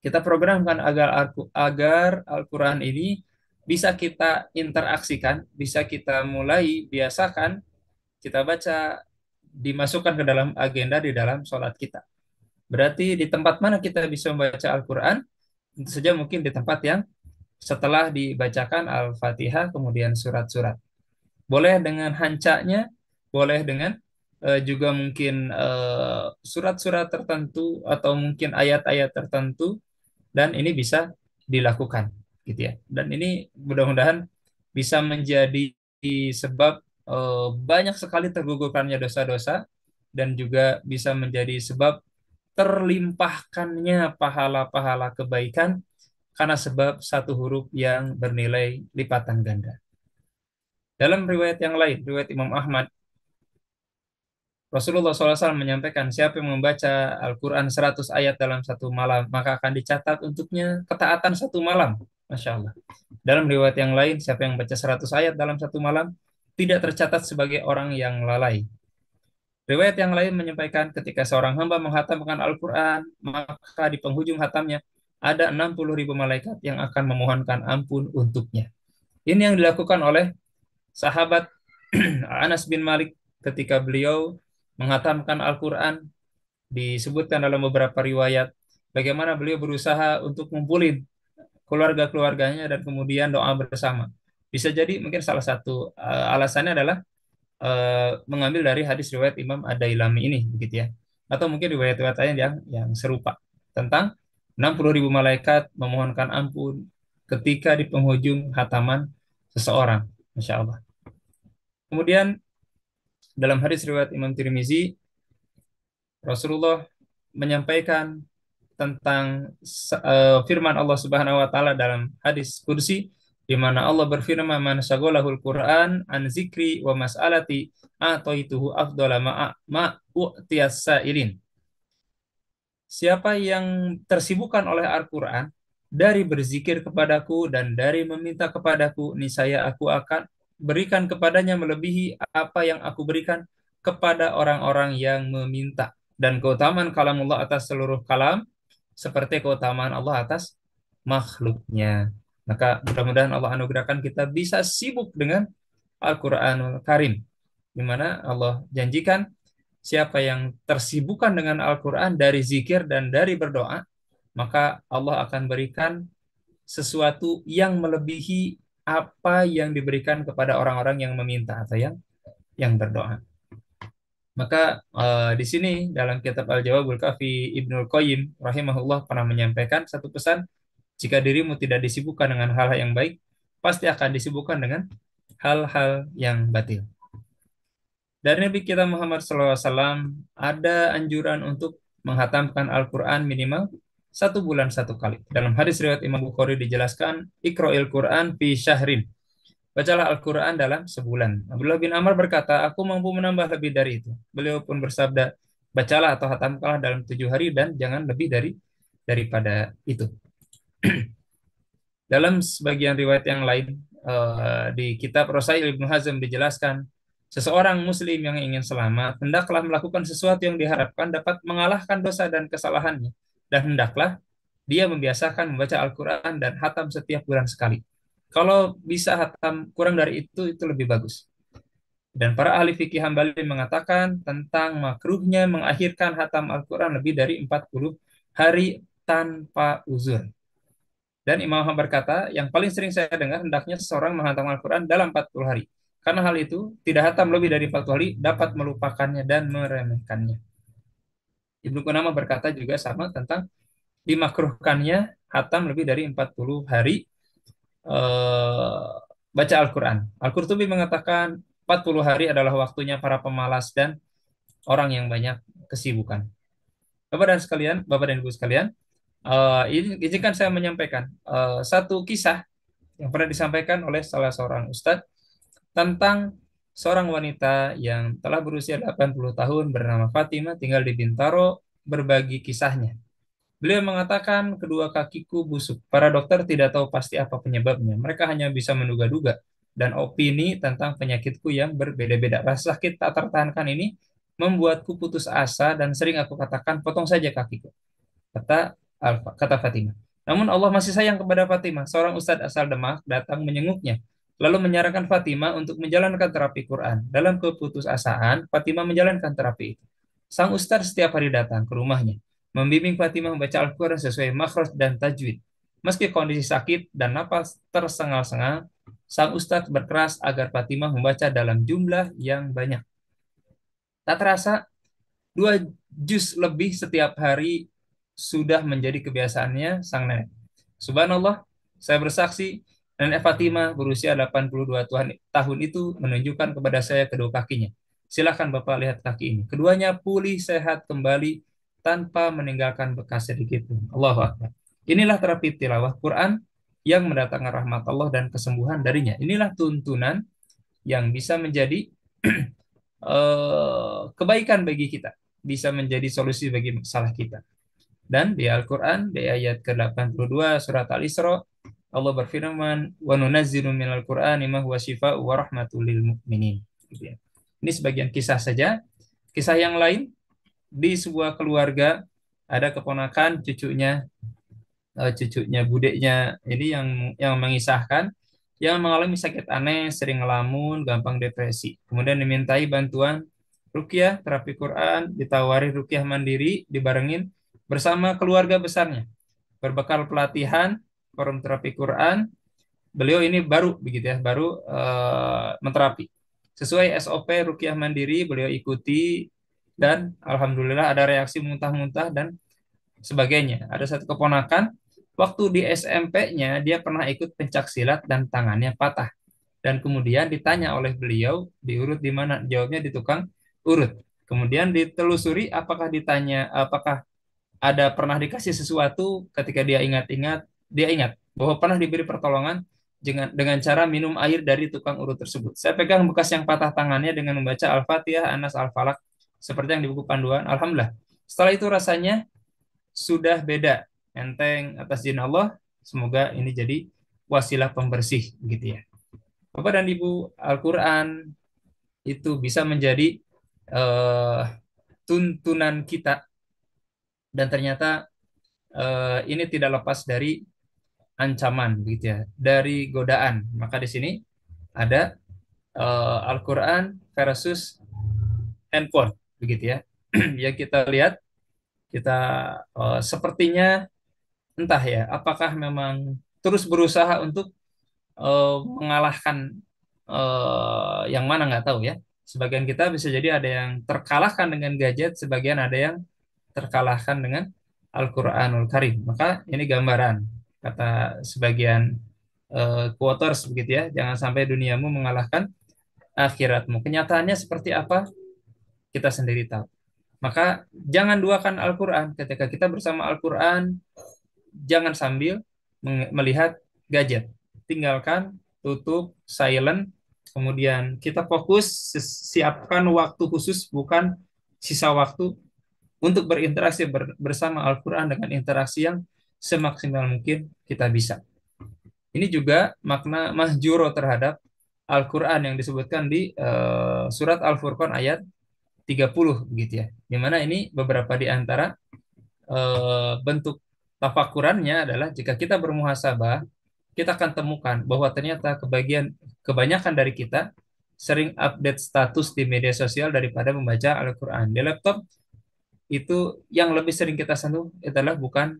kita programkan agar Al-Quran ini bisa kita interaksikan, bisa kita mulai biasakan, kita baca, dimasukkan ke dalam agenda di dalam sholat kita. Berarti di tempat mana kita bisa membaca Al-Quran? Tentu saja mungkin di tempat yang setelah dibacakan Al-Fatihah, kemudian surat-surat. Boleh dengan hancanya, boleh dengan juga mungkin surat-surat tertentu atau mungkin ayat-ayat tertentu, dan ini bisa dilakukan gitu ya. Dan ini mudah-mudahan bisa menjadi sebab banyak sekali tergugurkannya dosa-dosa dan juga bisa menjadi sebab terlimpahkannya pahala-pahala kebaikan karena sebab satu huruf yang bernilai lipatan ganda. Dalam riwayat yang lain, riwayat Imam Ahmad, Rasulullah SAW menyampaikan, siapa yang membaca Al-Quran 100 ayat dalam satu malam, maka akan dicatat untuknya ketaatan satu malam. Masya Allah. Dalam riwayat yang lain, siapa yang membaca 100 ayat dalam satu malam, tidak tercatat sebagai orang yang lalai. Riwayat yang lain menyampaikan, ketika seorang hamba menghatamkan Al-Quran, maka di penghujung hatamnya ada 60.000 malaikat yang akan memohonkan ampun untuknya. Ini yang dilakukan oleh sahabat Anas bin Malik ketika beliau menghatamkan Al-Quran. Disebutkan dalam beberapa riwayat bagaimana beliau berusaha untuk ngumpulin keluarga-keluarganya dan kemudian doa bersama. Bisa jadi mungkin salah satu alasannya adalah mengambil dari hadis riwayat Imam Ad-Dailami ini, begitu ya. Atau mungkin riwayat-riwayat lain yang serupa tentang 60.000 malaikat memohonkan ampun ketika di penghujung hataman seseorang. Masya Allah. Kemudian dalam hadis riwayat Imam Tirmizi, Rasulullah menyampaikan tentang firman Allah Subhanahu wa taala dalam hadis kursi, di mana Allah berfirman, man syaghalahul Qur'an an zikri wa mas'alati ataituhu afdhala ma u'tiyas sa'ilin. Siapa yang tersibukkan oleh Al-Quran dari berzikir kepadaku dan dari meminta kepadaku, niscaya aku akan berikan kepadanya melebihi apa yang aku berikan kepada orang-orang yang meminta. Dan keutamaan kalamullah atas seluruh kalam seperti keutamaan Allah atas makhluknya. Maka mudah-mudahan Allah anugerahkan kita bisa sibuk dengan Al-Quranul Karim, di mana Allah janjikan siapa yang tersibukkan dengan Al-Quran dari zikir dan dari berdoa, maka Allah akan berikan sesuatu yang melebihi apa yang diberikan kepada orang-orang yang meminta atau yang berdoa. Maka di sini dalam kitab Al-Jawabul Kafi, Ibnul Qayyim rahimahullah pernah menyampaikan satu pesan, jika dirimu tidak disibukkan dengan hal-hal yang baik, pasti akan disibukkan dengan hal-hal yang batil. Dari Nabi kita Muhammad SAW ada anjuran untuk menghatamkan Al-Quran minimal 1 bulan 1 kali. Dalam hadis riwayat Imam Bukhari dijelaskan, Iqra'il Quran fi syahrin. Bacalah Al-Quran dalam sebulan. Abdullah bin Amr berkata, aku mampu menambah lebih dari itu. Beliau pun bersabda, bacalah atau hatamkanlah dalam 7 hari dan jangan lebih daripada itu. Dalam sebagian riwayat yang lain, di kitab Rasail Ibnu Hazm dijelaskan, seseorang muslim yang ingin selamat, hendaklah melakukan sesuatu yang diharapkan dapat mengalahkan dosa dan kesalahannya. Dan hendaklah dia membiasakan membaca Al-Quran dan hatam setiap bulan sekali. Kalau bisa hatam kurang dari itu lebih bagus. Dan para ahli fikih Hambali mengatakan tentang makruhnya mengakhirkan hatam Al-Quran lebih dari 40 hari tanpa uzur. Dan Imam Ahmad berkata, yang paling sering saya dengar hendaknya seseorang menghatam Al-Quran dalam 40 hari. Karena hal itu, tidak hatam lebih dari 40 hari dapat melupakannya dan meremehkannya. Ibnu Qudamah berkata juga sama tentang dimakruhkannya hatam lebih dari 40 hari baca Al-Quran. Al-Qurtubi mengatakan 40 hari adalah waktunya para pemalas dan orang yang banyak kesibukan. Bapak dan Ibu sekalian, izinkan saya menyampaikan satu kisah yang pernah disampaikan oleh salah seorang ustadz tentang seorang wanita yang telah berusia 80 tahun bernama Fatimah, tinggal di Bintaro, berbagi kisahnya. Beliau mengatakan, kedua kakiku busuk. Para dokter tidak tahu pasti apa penyebabnya. Mereka hanya bisa menduga-duga. Dan opini tentang penyakitku yang berbeda-beda. Rasa sakit tak tertahankan ini membuatku putus asa dan sering aku katakan, potong saja kakiku. Kata Fatimah. Namun Allah masih sayang kepada Fatimah. Seorang ustadz asal Demak datang menyenguknya, lalu menyarankan Fatimah untuk menjalankan terapi Quran. Dalam keputusasaan, Fatimah menjalankan terapi itu. Sang ustadz setiap hari datang ke rumahnya, membimbing Fatimah membaca Al-Quran sesuai makhraj dan tajwid. Meski kondisi sakit dan napas tersengal-sengal, sang ustadz berkeras agar Fatimah membaca dalam jumlah yang banyak. Tak terasa, 2 juz lebih setiap hari sudah menjadi kebiasaannya sang nenek. Subhanallah, saya bersaksi, nenek Fatimah berusia 82 tahun itu menunjukkan kepada saya kedua kakinya. Silakan Bapak lihat kaki ini. Keduanya pulih sehat kembali tanpa meninggalkan bekas sedikit pun. Allahu Akbar. Inilah terapi tilawah Quran yang mendatangkan rahmat Allah dan kesembuhan darinya. Inilah tuntunan yang bisa menjadi kebaikan bagi kita, bisa menjadi solusi bagi masalah kita. Dan di Al-Quran, di ayat ke-82 surat Al-Isra, Allah berfirman, "Wa nunazzilu minal Qur'ani ma huwa syifaa'un wa rahmatul lil mu'minin." Gitu ya. Ini sebagian kisah saja. Kisah yang lain, di sebuah keluarga ada keponakan cucunya budeknya ini yang mengisahkan yang mengalami sakit aneh, sering ngelamun, gampang depresi. Kemudian dimintai bantuan ruqyah, terapi Quran, ditawari ruqyah mandiri, dibarengin bersama keluarga besarnya. Berbekal pelatihan forum terapi Quran, beliau ini baru begitu ya, baru menterapi. Sesuai SOP ruqyah mandiri, beliau ikuti dan alhamdulillah ada reaksi muntah-muntah dan sebagainya. Ada satu keponakan, waktu di SMP-nya dia pernah ikut pencak silat dan tangannya patah. Dan kemudian ditanya oleh beliau, diurut di mana? Jawabnya di tukang urut. Kemudian ditelusuri apakah ada pernah dikasih sesuatu, ketika dia ingat-ingat, dia ingat bahwa pernah diberi pertolongan dengan cara minum air dari tukang urut tersebut. Saya pegang bekas yang patah tangannya dengan membaca Al-Fatihah, Anas, Al-Falaq, seperti yang di buku panduan. Alhamdulillah. Setelah itu rasanya sudah beda, enteng atas izin Allah. Semoga ini jadi wasilah pembersih gitu ya. Bapak dan Ibu, Al-Quran itu bisa menjadi tuntunan kita, dan ternyata ini tidak lepas dari ancaman gitu ya, dari godaan. Maka di sini ada Al-Quran versus handphone begitu ya. Yang kita lihat, kita sepertinya entah ya, apakah memang terus berusaha untuk mengalahkan yang mana nggak tahu ya. Sebagian kita bisa jadi ada yang terkalahkan dengan gadget, sebagian ada yang terkalahkan dengan Al-Quranul Karim. Maka ini gambaran, kata sebagian quoters begitu ya, jangan sampai duniamu mengalahkan akhiratmu. Kenyataannya seperti apa, kita sendiri tahu. Maka jangan duakan Al-Quran. Ketika kita bersama Al-Quran, jangan sambil melihat gadget. Tinggalkan, tutup, silent, kemudian kita fokus, siapkan waktu khusus, bukan sisa waktu untuk berinteraksi bersama Al-Quran dengan interaksi yang semaksimal mungkin kita bisa. Ini juga makna mahjuro terhadap Al-Quran yang disebutkan di surat Al-Furqan ayat 30 begitu ya. Di mana ini beberapa di antara bentuk tafakurannya adalah jika kita bermuhasabah, kita akan temukan bahwa ternyata kebanyakan dari kita sering update status di media sosial daripada membaca Al-Quran. Di laptop itu yang lebih sering kita sentuh adalah bukan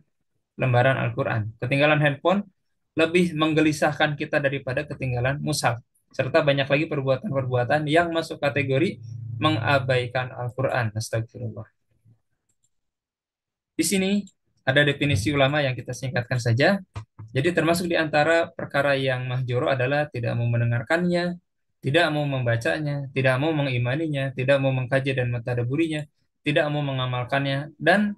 lembaran Al-Quran. Ketinggalan handphone lebih menggelisahkan kita daripada ketinggalan mushaf. Serta banyak lagi perbuatan-perbuatan yang masuk kategori mengabaikan Al-Quran. Astagfirullah. Di sini ada definisi ulama yang kita singkatkan saja. Jadi termasuk di antara perkara yang mahjuro adalah tidak mau mendengarkannya, tidak mau membacanya, tidak mau mengimaninya, tidak mau mengkaji dan mentadaburinya, tidak mau mengamalkannya, dan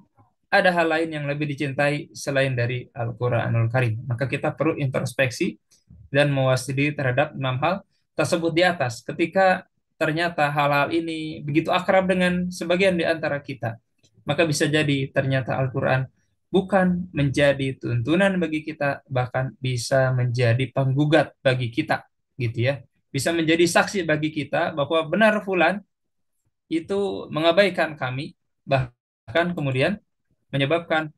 ada hal lain yang lebih dicintai selain dari Al-Quranul Karim. Maka kita perlu introspeksi dan mewaspadai terhadap 6 hal tersebut di atas. Ketika ternyata hal-hal ini begitu akrab dengan sebagian di antara kita, maka bisa jadi ternyata Al-Quran bukan menjadi tuntunan bagi kita, bahkan bisa menjadi penggugat bagi kita, gitu ya. Bisa menjadi saksi bagi kita bahwa benar fulan itu mengabaikan kami, bahkan kemudian menyebabkan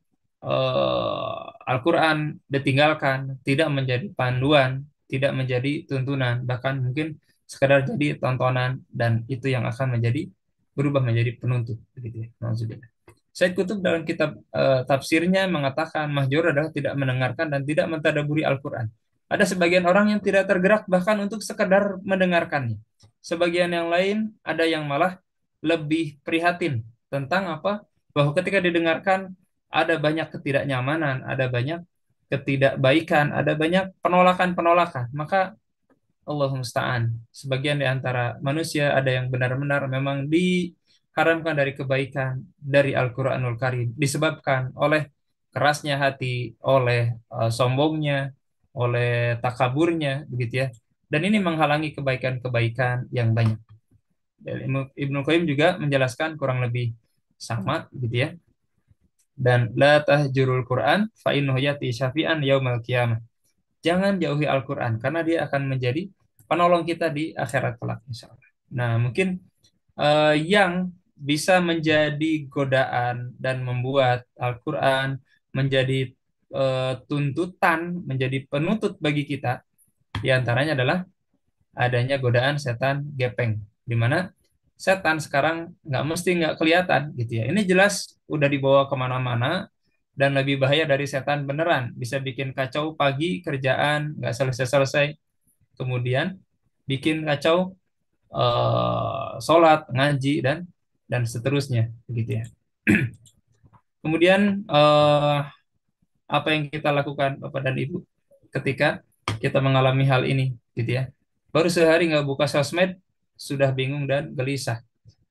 Al-Quran ditinggalkan, tidak menjadi panduan, tidak menjadi tuntunan, bahkan mungkin sekadar jadi tontonan, dan itu yang akan berubah menjadi penuntut, begitu ya. Nauzubillah. Said Qutb dalam kitab tafsirnya mengatakan mahjur adalah tidak mendengarkan dan tidak mentadaburi Al-Quran. Ada sebagian orang yang tidak tergerak bahkan untuk sekedar mendengarkannya. Sebagian yang lain ada yang malah lebih prihatin tentang apa? Bahwa ketika didengarkan ada banyak ketidaknyamanan, ada banyak ketidakbaikan, ada banyak penolakan-penolakan. Maka Allah musta'an. Sebagian di antara manusia ada yang benar-benar memang diharamkan dari kebaikan dari Al-Quranul Karim disebabkan oleh kerasnya hati, oleh sombongnya, oleh takaburnya, begitu ya. Dan ini menghalangi kebaikan-kebaikan yang banyak. Dan Ibnu Qayyim juga menjelaskan kurang lebih sama, gitu ya. Dan la tahjurul Quran fa innahu yati syafi'an yaumal qiyamah. Jangan jauhi Al-Quran karena dia akan menjadi penolong kita di akhirat kelak, insya Allah. Nah, mungkin yang bisa menjadi godaan dan membuat Al-Quran menjadi tuntutan, menjadi penuntut bagi kita, diantaranya adalah adanya godaan setan gepeng, di mana setan sekarang nggak kelihatan, gitu ya. Ini jelas udah dibawa kemana-mana dan lebih bahaya dari setan beneran. Bisa bikin kacau pagi kerjaan nggak selesai-selesai, kemudian bikin kacau sholat, ngaji dan seterusnya, begitu ya. Kemudian apa yang kita lakukan Bapak dan Ibu ketika kita mengalami hal ini, gitu ya. Baru sehari nggak buka sosmed sudah bingung dan gelisah.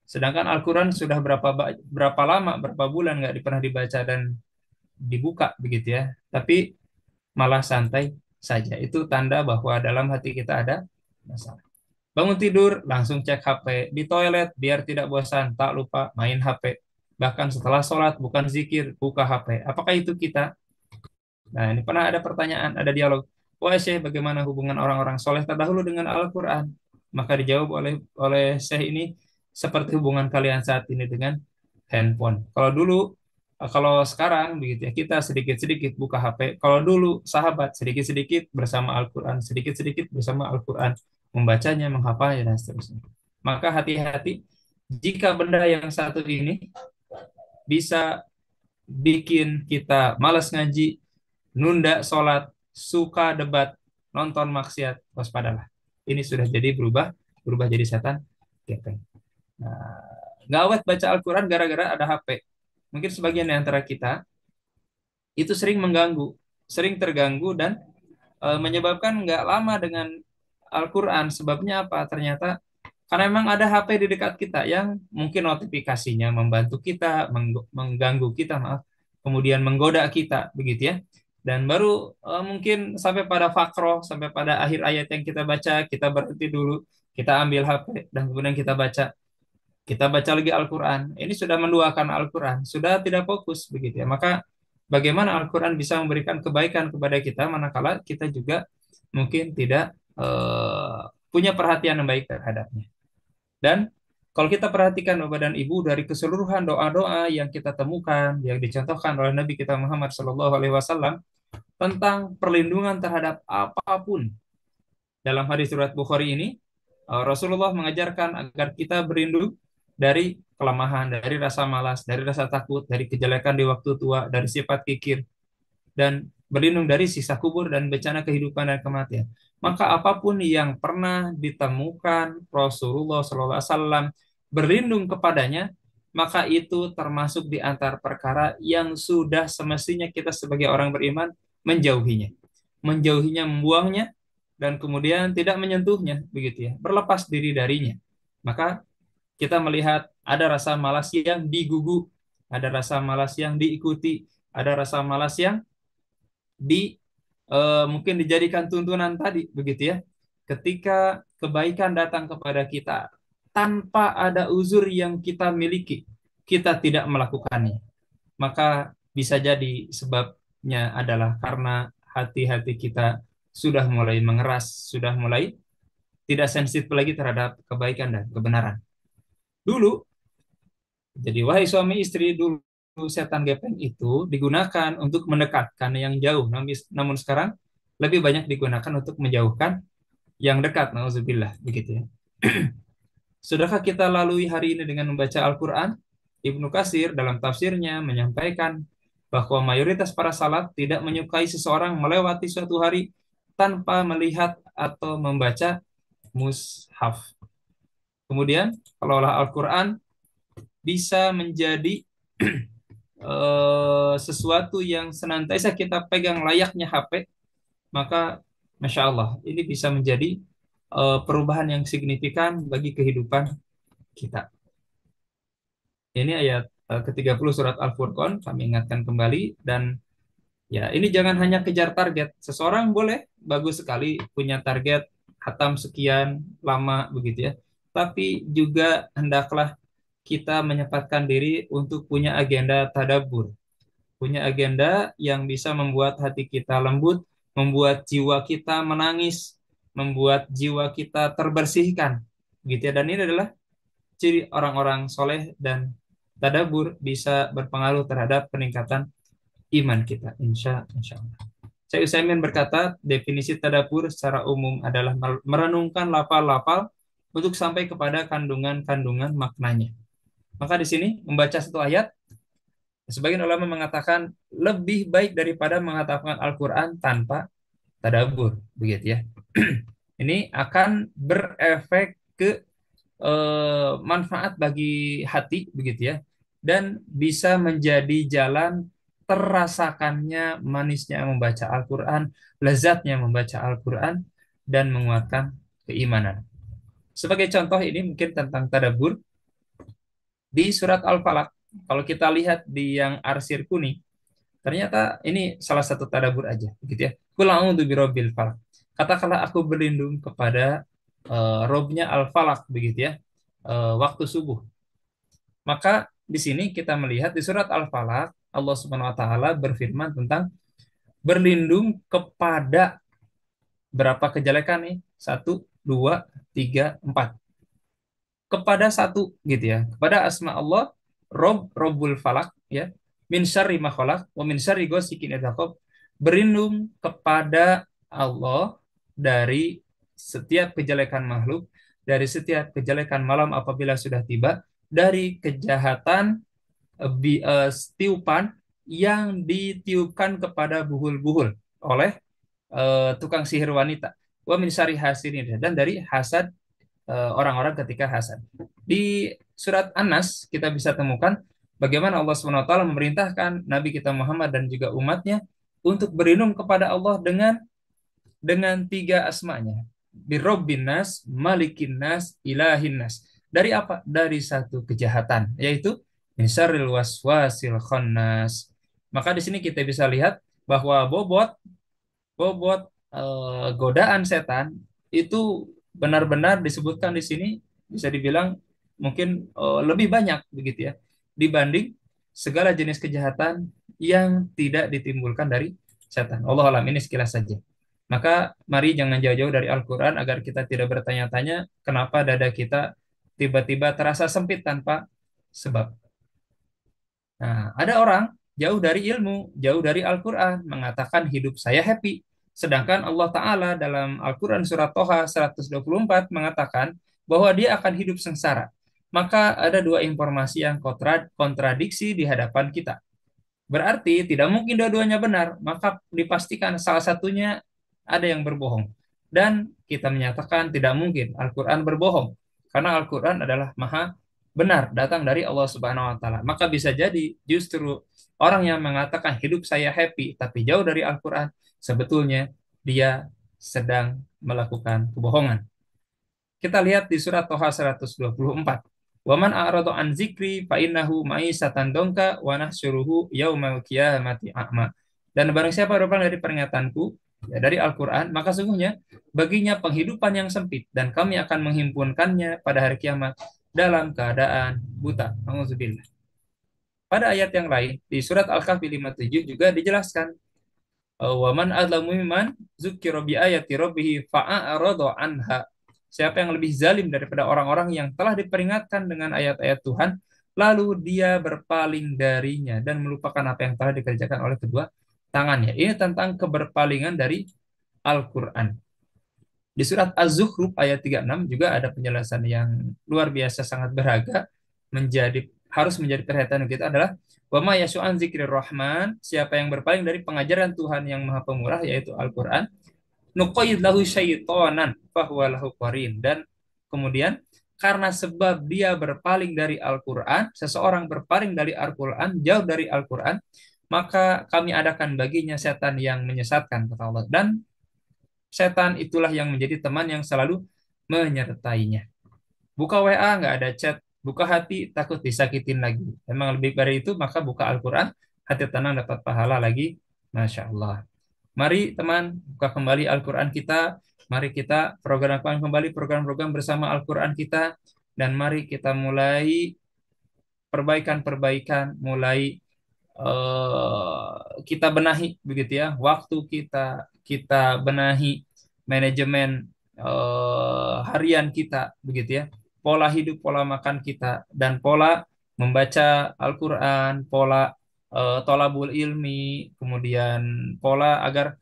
Sedangkan Al-Quran sudah berapa lama, berapa bulan nggak pernah dibaca dan dibuka, begitu ya. Tapi malah santai saja. Itu tanda bahwa dalam hati kita ada masalah. Bangun tidur, langsung cek HP. Di toilet, biar tidak bosan, tak lupa main HP. Bahkan setelah sholat, bukan zikir, buka HP. Apakah itu kita? Nah, ini pernah ada pertanyaan, ada dialog. Wah, Syekh, bagaimana hubungan orang-orang soleh terdahulu dengan Al-Quran? Maka dijawab oleh Syekh ini, seperti hubungan kalian saat ini dengan handphone. Kalau sekarang begitu ya, kita sedikit-sedikit buka HP. Kalau dulu sahabat sedikit-sedikit bersama Al-Quran, sedikit-sedikit bersama Al-Quran, membacanya, menghafalnya dan seterusnya. Maka hati-hati jika benda yang satu ini bisa bikin kita malas ngaji, nunda sholat, suka debat, nonton maksiat, waspadalah. Ini sudah jadi berubah jadi setan gepeng. Nah, nggak awet baca Al-Quran gara-gara ada HP. Mungkin sebagian di antara kita itu sering terganggu dan menyebabkan nggak lama dengan Al-Quran. Sebabnya apa? Ternyata karena memang ada HP di dekat kita yang mungkin notifikasinya membantu kita, mengganggu kita, maaf, kemudian menggoda kita, begitu ya. Dan baru mungkin sampai pada fakroh, sampai pada akhir ayat yang kita baca, kita berhenti dulu, kita ambil HP, dan kemudian kita baca lagi Al-Quran. Ini sudah menduakan Al-Quran, sudah tidak fokus, begitu ya. Maka bagaimana Al-Quran bisa memberikan kebaikan kepada kita, manakala kita juga mungkin tidak punya perhatian yang baik terhadapnya. Dan kalau kita perhatikan Bapak dan Ibu dari keseluruhan doa-doa yang kita temukan, yang dicontohkan oleh Nabi kita Muhammad SAW tentang perlindungan terhadap apapun, dalam hadis riwayat Bukhari ini, Rasulullah mengajarkan agar kita berlindung dari kelemahan, dari rasa malas, dari rasa takut, dari kejelekan di waktu tua, dari sifat kikir, dan berlindung dari siksa kubur dan bencana kehidupan dan kematian. Maka apapun yang pernah ditemukan Rasulullah SAW berlindung kepadanya, maka itu termasuk di antara perkara yang sudah semestinya kita sebagai orang beriman menjauhinya. Menjauhinya, membuangnya, dan kemudian tidak menyentuhnya, begitu ya, berlepas diri darinya. Maka kita melihat ada rasa malas yang digugu, ada rasa malas yang diikuti, ada rasa malas yang mungkin dijadikan tuntunan tadi, begitu ya. Ketika kebaikan datang kepada kita tanpa ada uzur yang kita miliki, kita tidak melakukannya. Maka bisa jadi sebabnya adalah karena hati-hati kita sudah mulai mengeras, sudah mulai tidak sensitif lagi terhadap kebaikan dan kebenaran. Dulu, jadi wahai suami istri, dulu setan gepeng itu digunakan untuk mendekatkan yang jauh, namun sekarang lebih banyak digunakan untuk menjauhkan yang dekat, nauzubillah, begitu ya. Sudahkah kita lalui hari ini dengan membaca Al-Quran? Ibnu Katsir dalam tafsirnya menyampaikan bahwa mayoritas para salaf tidak menyukai seseorang melewati suatu hari tanpa melihat atau membaca mushaf. Kemudian, kalaulah Al-Quran bisa menjadi sesuatu yang senantiasa kita pegang layaknya HP, maka Masya Allah, ini bisa menjadi perubahan yang signifikan bagi kehidupan kita. Ini ayat ke-30 surat Al-Furqan, kami ingatkan kembali, dan Ya, ini jangan hanya kejar target. Seseorang boleh bagus sekali punya target hatam sekian lama begitu ya. Tapi juga hendaklah kita menyempatkan diri untuk punya agenda tadabbur, punya agenda yang bisa membuat hati kita lembut, membuat jiwa kita menangis, membuat jiwa kita terbersihkan, gitu ya. Dan ini adalah ciri orang-orang soleh, dan tadabbur bisa berpengaruh terhadap peningkatan iman kita, insya Allah. Syekh Utsaimin berkata, definisi tadabbur secara umum adalah merenungkan lafal-lafal untuk sampai kepada kandungan-kandungan maknanya. Maka di sini membaca satu ayat, sebagian ulama mengatakan lebih baik daripada mengatakan Al-Quran tanpa tadabbur, begitu ya. Ini akan berefek ke manfaat bagi hati, begitu ya, dan bisa menjadi jalan terasakannya manisnya membaca Al-Quran, lezatnya membaca Al-Quran, dan menguatkan keimanan. Sebagai contoh ini mungkin tentang tadabbur di surat Al-Falaq. Kalau kita lihat di yang arsir kuning, ternyata ini salah satu tadabbur aja, gitu ya. Qul a'udzu birabbil falaq. Katakanlah aku berlindung kepada Robnya Al-Falaq, begitu ya. Waktu subuh. Maka di sini kita melihat di surat Al-Falaq Allah Subhanahu wa taala berfirman tentang berlindung kepada berapa kejelekan nih? Satu, dua, tiga, empat. Kepada satu, gitu ya. Kepada asma Allah, Robbul Falak, ya. Min syarri ma khalaq wa min syarri ghasikin idza waqab. Berlindung kepada Allah dari setiap kejelekan makhluk, dari setiap kejelekan malam apabila sudah tiba, dari kejahatan tiupan yang ditiupkan kepada buhul-buhul oleh tukang sihir wanita. Wa min syarri hasidin, dan dari hasad orang-orang ketika hasad. Di surat An-Nas kita bisa temukan bagaimana Allah SWT memerintahkan Nabi kita Muhammad dan juga umatnya untuk berlindung kepada Allah dengan tiga asmanya. Birobbin nas, malikin nas, ilahin nas. Dari apa? Dari satu kejahatan, yaitu min syarril waswasil khannas. Maka di sini kita bisa lihat bahwa bobot bobot godaan setan itu benar-benar disebutkan di sini, bisa dibilang mungkin lebih banyak, begitu ya, dibanding segala jenis kejahatan yang tidak ditimbulkan dari setan. Allah alam, ini sekilas saja. Maka mari jangan jauh-jauh dari Al-Quran agar kita tidak bertanya-tanya kenapa dada kita tiba-tiba terasa sempit tanpa sebab. Nah, ada orang jauh dari ilmu, jauh dari Al-Quran, mengatakan hidup saya happy. Sedangkan Allah Ta'ala dalam Al-Quran surat Toha 124 mengatakan bahwa dia akan hidup sengsara. Maka ada dua informasi yang kontradiksi di hadapan kita. Berarti tidak mungkin dua-duanya benar, maka dipastikan salah satunya ada yang berbohong. Dan kita menyatakan tidak mungkin Al-Quran berbohong, karena Al-Quran adalah maha benar, datang dari Allah Subhanahu wa taala. Maka bisa jadi justru orang yang mengatakan hidup saya happy tapi jauh dari Al-Quran, sebetulnya dia sedang melakukan kebohongan. Kita lihat di surat Toha 124. Waman a'radu an zikri fa innahu ma'isatan dongka wa nahsyuruhu yaumal qiyamati a'ma. Dan barang siapa berpaling dari peringatanku, ya, dari Al-Quran, maka sungguhnya baginya penghidupan yang sempit, dan kami akan menghimpunkannya pada hari kiamat dalam keadaan buta. Alhamdulillah. Pada ayat yang lain, di surat Al-Kahfi 57 juga dijelaskan, Waman adlamu mimman dzukira bi ayati rabbih fa'arada anha. Siapa yang lebih zalim daripada orang-orang yang telah diperingatkan dengan ayat-ayat Tuhan, lalu dia berpaling darinya dan melupakan apa yang telah dikerjakan oleh kedua tangannya. Ini tentang keberpalingan dari Al-Quran. Di surat Az-Zukhruf ayat 36 juga ada penjelasan yang luar biasa sangat berharga, harus menjadi perhatian kita adalah wa ma yasu'an zikrir rahman, siapa yang berpaling dari pengajaran Tuhan yang Maha Pemurah yaitu Al-Qur'an, nuqayyid lahu syaitonan fahuwa lahu qarin. Dan kemudian karena sebab dia berpaling dari Al-Qur'an, seseorang berpaling dari Al-Qur'an, jauh dari Al-Qur'an, maka kami adakan baginya setan yang menyesatkan, kata Allah. Dan setan itulah yang menjadi teman yang selalu menyertainya. Buka WA nggak ada chat, buka hati takut disakitin lagi. Memang lebih dari itu, maka buka Al-Quran, hati tenang dapat pahala lagi Masya Allah. Mari teman, buka kembali Al-Quran kita. Mari kita programkan kembali program-program bersama Al-Quran kita. Dan mari kita mulai perbaikan-perbaikan, mulai kita benahi begitu ya. Waktu kita benahi manajemen harian kita begitu ya. Pola hidup, pola makan kita, dan pola membaca Al-Quran, pola tolabul ilmi, kemudian pola agar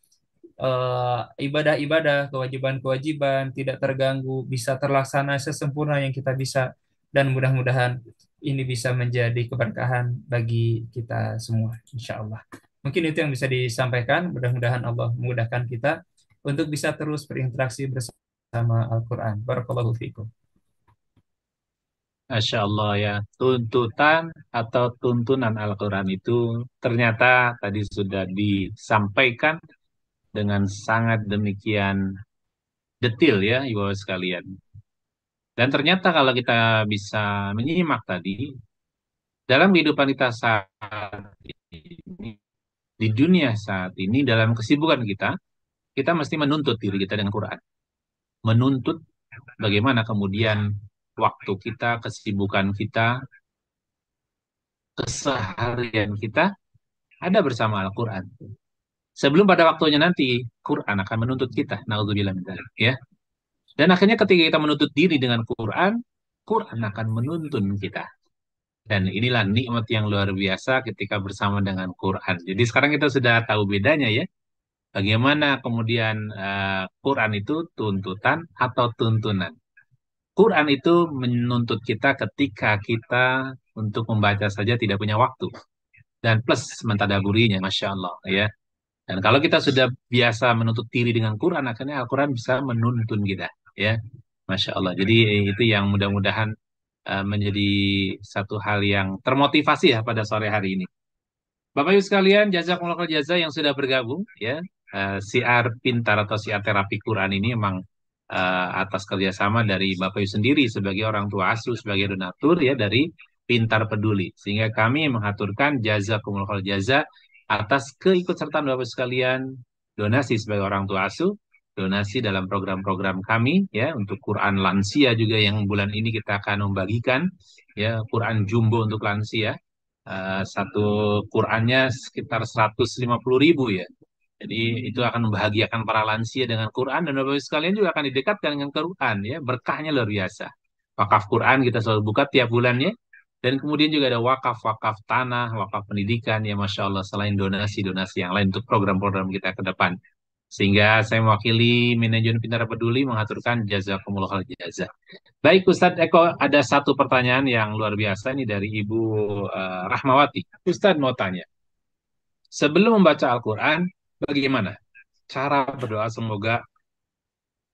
ibadah-ibadah, kewajiban-kewajiban tidak terganggu, bisa terlaksana sesempurna yang kita bisa, dan mudah-mudahan ini bisa menjadi keberkahan bagi kita semua, insya Allah. Mungkin itu yang bisa disampaikan. Mudah-mudahan Allah memudahkan kita untuk bisa terus berinteraksi bersama Al-Quran. Barakallahu fiikum. Masya Allah ya, tuntutan atau tuntunan Al-Quran itu ternyata tadi sudah disampaikan dengan sangat demikian detil ya, Ibu sekalian. Dan ternyata kalau kita bisa menyimak tadi, dalam kehidupan kita saat ini, di dunia saat ini, dalam kesibukan kita mesti menuntut diri kita dengan Quran. Menuntut bagaimana kemudian waktu kita, kesibukan kita, keseharian kita ada bersama Al-Quran. Sebelum pada waktunya nanti, Quran akan menuntut kita. Na'udzubillah min dzalik, ya. Dan akhirnya ketika kita menuntut diri dengan Quran, Quran akan menuntun kita. Dan inilah nikmat yang luar biasa ketika bersama dengan Quran. Jadi sekarang kita sudah tahu bedanya ya. Bagaimana kemudian Quran itu tuntutan atau tuntunan. Quran itu menuntut kita ketika kita untuk membaca saja tidak punya waktu. Dan plus mentadaburinya, Masya Allah ya. Dan kalau kita sudah biasa menuntut diri dengan Quran, akhirnya Al-Quran bisa menuntun kita ya. Masya Allah. Jadi itu yang mudah-mudahan menjadi satu hal yang termotivasi ya pada sore hari ini. Bapak Ibu sekalian, jazakumullah khair jazaa yang sudah bergabung ya. Siar Pintar atau Siar Terapi Quran ini memang atas kerjasama dari Bapak Ibu sendiri sebagai orang tua asuh, sebagai donatur ya dari Pintar Peduli. Sehingga kami mengaturkan jazakumullah khair jazaa atas keikutsertaan Bapak Ibu sekalian, donasi sebagai orang tua asuh, donasi dalam program-program kami ya untuk Quran lansia juga yang bulan ini kita akan membagikan ya Quran jumbo untuk lansia. Satu Qurannya sekitar 150.000 ya. Jadi itu akan membahagiakan para lansia dengan Quran, dan Bapak Ibu sekalian juga akan didekatkan dengan Quran ya. Berkahnya luar biasa. Wakaf Quran kita selalu buka tiap bulannya. Dan kemudian juga ada wakaf-wakaf tanah, wakaf pendidikan ya, Masya Allah, selain donasi-donasi yang lain untuk program-program kita ke depan. Sehingga saya mewakili manajemen Pintar Peduli mengaturkan jazakumullah khair jazaa. Baik Ustadz Eko, ada satu pertanyaan yang luar biasa nih dari Ibu Rahmawati. Ustadz mau tanya, sebelum membaca Al-Quran, bagaimana cara berdoa semoga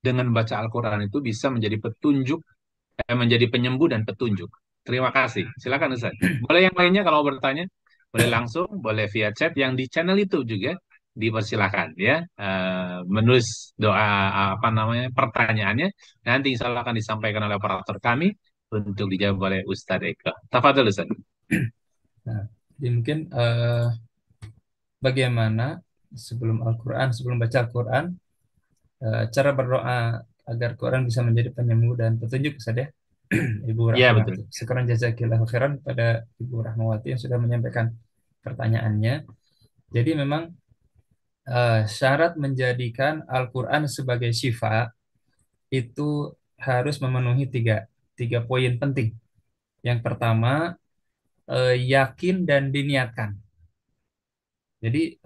dengan membaca Al-Quran itu bisa menjadi petunjuk, menjadi penyembuh dan petunjuk? Terima kasih. Silakan Ustadz. Boleh yang lainnya kalau mau bertanya, boleh langsung, boleh via chat yang di channel itu juga dipersilakan ya. Menulis doa apa namanya pertanyaannya, nanti insya Allah akan disampaikan oleh operator kami untuk dijawab oleh Ustadz Eko. Tafadhol Ustadz. Nah, jadi mungkin bagaimana sebelum Al-Quran, sebelum baca Al-Quran, cara berdoa agar Quran bisa menjadi penyembuh dan petunjuk saja. Ibu Ya Rahmawati. betul. Sekarang jazakillahu khairan pada Ibu Rahmawati yang sudah menyampaikan pertanyaannya. Jadi memang syarat menjadikan Al-Quran sebagai syifa itu harus memenuhi tiga poin penting. Yang pertama, yakin dan diniatkan. Jadi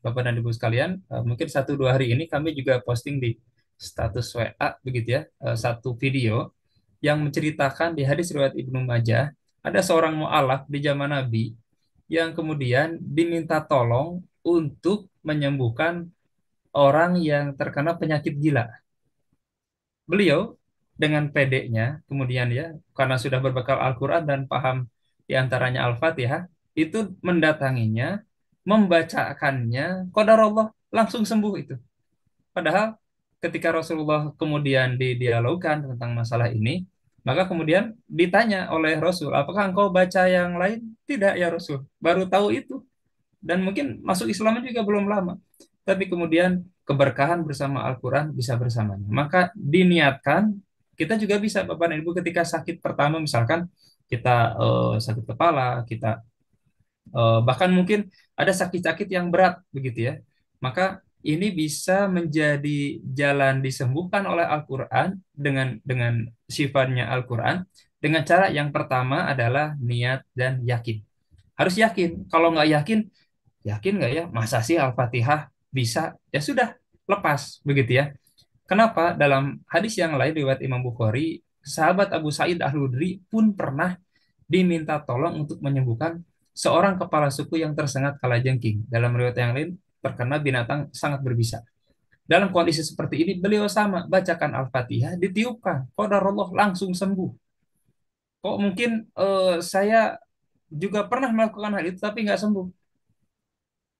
Bapak dan Ibu sekalian, mungkin 1-2 hari ini kami juga posting di status WA begitu ya, satu video yang menceritakan di hadis riwayat Ibnu Majah, ada seorang mu'alaf di zaman Nabi yang kemudian diminta tolong untuk menyembuhkan orang yang terkena penyakit gila. Beliau dengan pedenya kemudian ya, karena sudah berbekal Al-Quran dan paham diantaranya Al-Fatihah, itu mendatanginya, membacakannya, qadarullah langsung sembuh itu. Padahal ketika Rasulullah kemudian didialogkan tentang masalah ini, maka kemudian ditanya oleh Rasul, apakah engkau baca yang lain? Tidak ya Rasul, baru tahu itu. dan mungkin masuk Islamnya juga belum lama. Tapi kemudian keberkahan bersama Al-Quran bisa bersamanya. Maka diniatkan, kita juga bisa Bapak dan Ibu ketika sakit pertama misalkan kita sakit kepala, kita bahkan mungkin ada sakit-sakit yang berat begitu ya. Maka ini bisa menjadi jalan disembuhkan oleh Al-Quran dengan sifatnya Al-Quran dengan cara yang pertama adalah niat dan yakin. Harus yakin. Kalau nggak yakin, yakin nggak ya? Masa sih Al-Fatihah bisa? Ya sudah, lepas begitu ya. Kenapa? Dalam hadis yang lain riwayat Imam Bukhari, sahabat Abu Sa'id Al-Hudri pun pernah diminta tolong untuk menyembuhkan seorang kepala suku yang tersengat kalajengking. Dalam riwayat yang lain terkena binatang sangat berbisa. Dalam kondisi seperti ini beliau sama bacakan Al-Fatihah ditiupkan, qadarullah langsung sembuh. Kok mungkin saya juga pernah melakukan hal itu tapi nggak sembuh.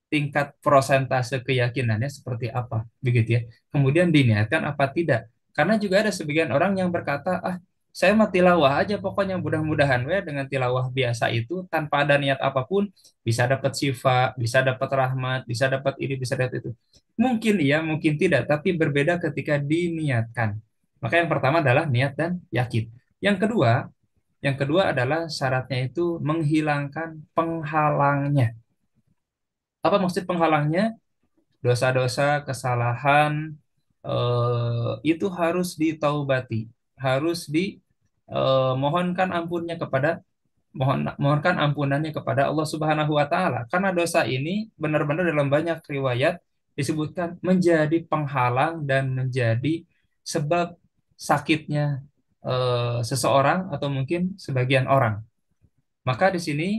Tingkat prosentase keyakinannya seperti apa begitu ya. Kemudian diniatkan apa tidak. Karena juga ada sebagian orang yang berkata, ah saya mah tilawah aja pokoknya mudah-mudahan we dengan tilawah biasa itu tanpa ada niat apapun bisa dapat syifa, bisa dapat rahmat, bisa dapat ini, bisa dapat itu. Mungkin iya, mungkin tidak, tapi berbeda ketika diniatkan. Maka yang pertama adalah niat dan yakin. Yang kedua adalah syaratnya itu menghilangkan penghalangnya. Apa maksud penghalangnya? Dosa-dosa, kesalahan itu harus ditaubati, harus dimohonkan ampunnya kepada mohonkan ampunannya kepada Allah Subhanahu wa taala. Karena dosa ini benar-benar dalam banyak riwayat disebutkan menjadi penghalang dan menjadi sebab sakitnya seseorang atau mungkin sebagian orang. Maka di sini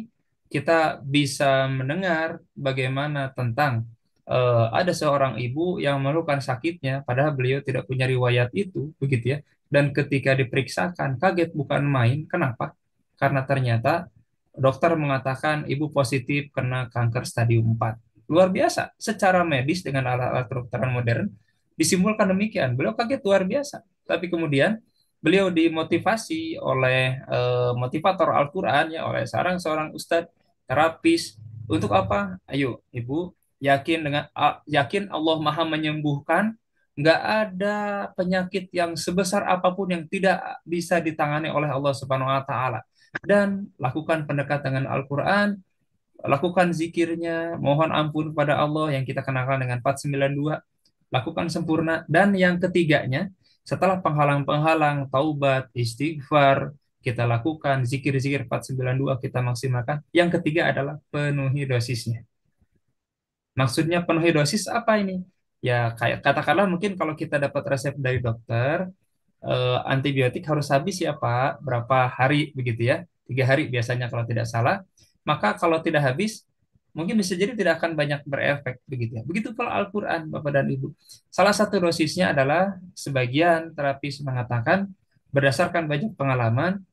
kita bisa mendengar bagaimana tentang ada seorang ibu yang mengeluhkan sakitnya, padahal beliau tidak punya riwayat itu, begitu ya. Dan ketika diperiksakan, kaget bukan main. Kenapa? Karena ternyata dokter mengatakan ibu positif kena kanker stadium 4. Luar biasa. Secara medis dengan alat-alat kedokteran modern, disimpulkan demikian. Beliau kaget luar biasa. Tapi kemudian beliau dimotivasi oleh motivator Al-Quran ya oleh seorang ustadz terapis untuk apa? Ayo ibu yakin Allah Maha menyembuhkan, nggak ada penyakit yang sebesar apapun yang tidak bisa ditangani oleh Allah Subhanahu Wa Taala dan lakukan pendekatan dengan Al-Quran, lakukan zikirnya, mohon ampun kepada Allah yang kita kenalkan dengan 492, lakukan sempurna. Dan yang ketiganya, setelah penghalang-penghalang, taubat, istighfar, kita lakukan zikir-zikir 492 kita maksimalkan. Yang ketiga adalah penuhi dosisnya. Maksudnya penuhi dosis apa ini? Ya kayak katakanlah mungkin kalau kita dapat resep dari dokter, antibiotik harus habis ya Pak, berapa hari begitu ya? 3 hari biasanya kalau tidak salah. Maka kalau tidak habis, mungkin bisa jadi tidak akan banyak berefek begitu ya. Begitu kalau Al-Quran, Bapak dan Ibu. Salah satu dosisnya adalah sebagian terapis mengatakan berdasarkan banyak pengalaman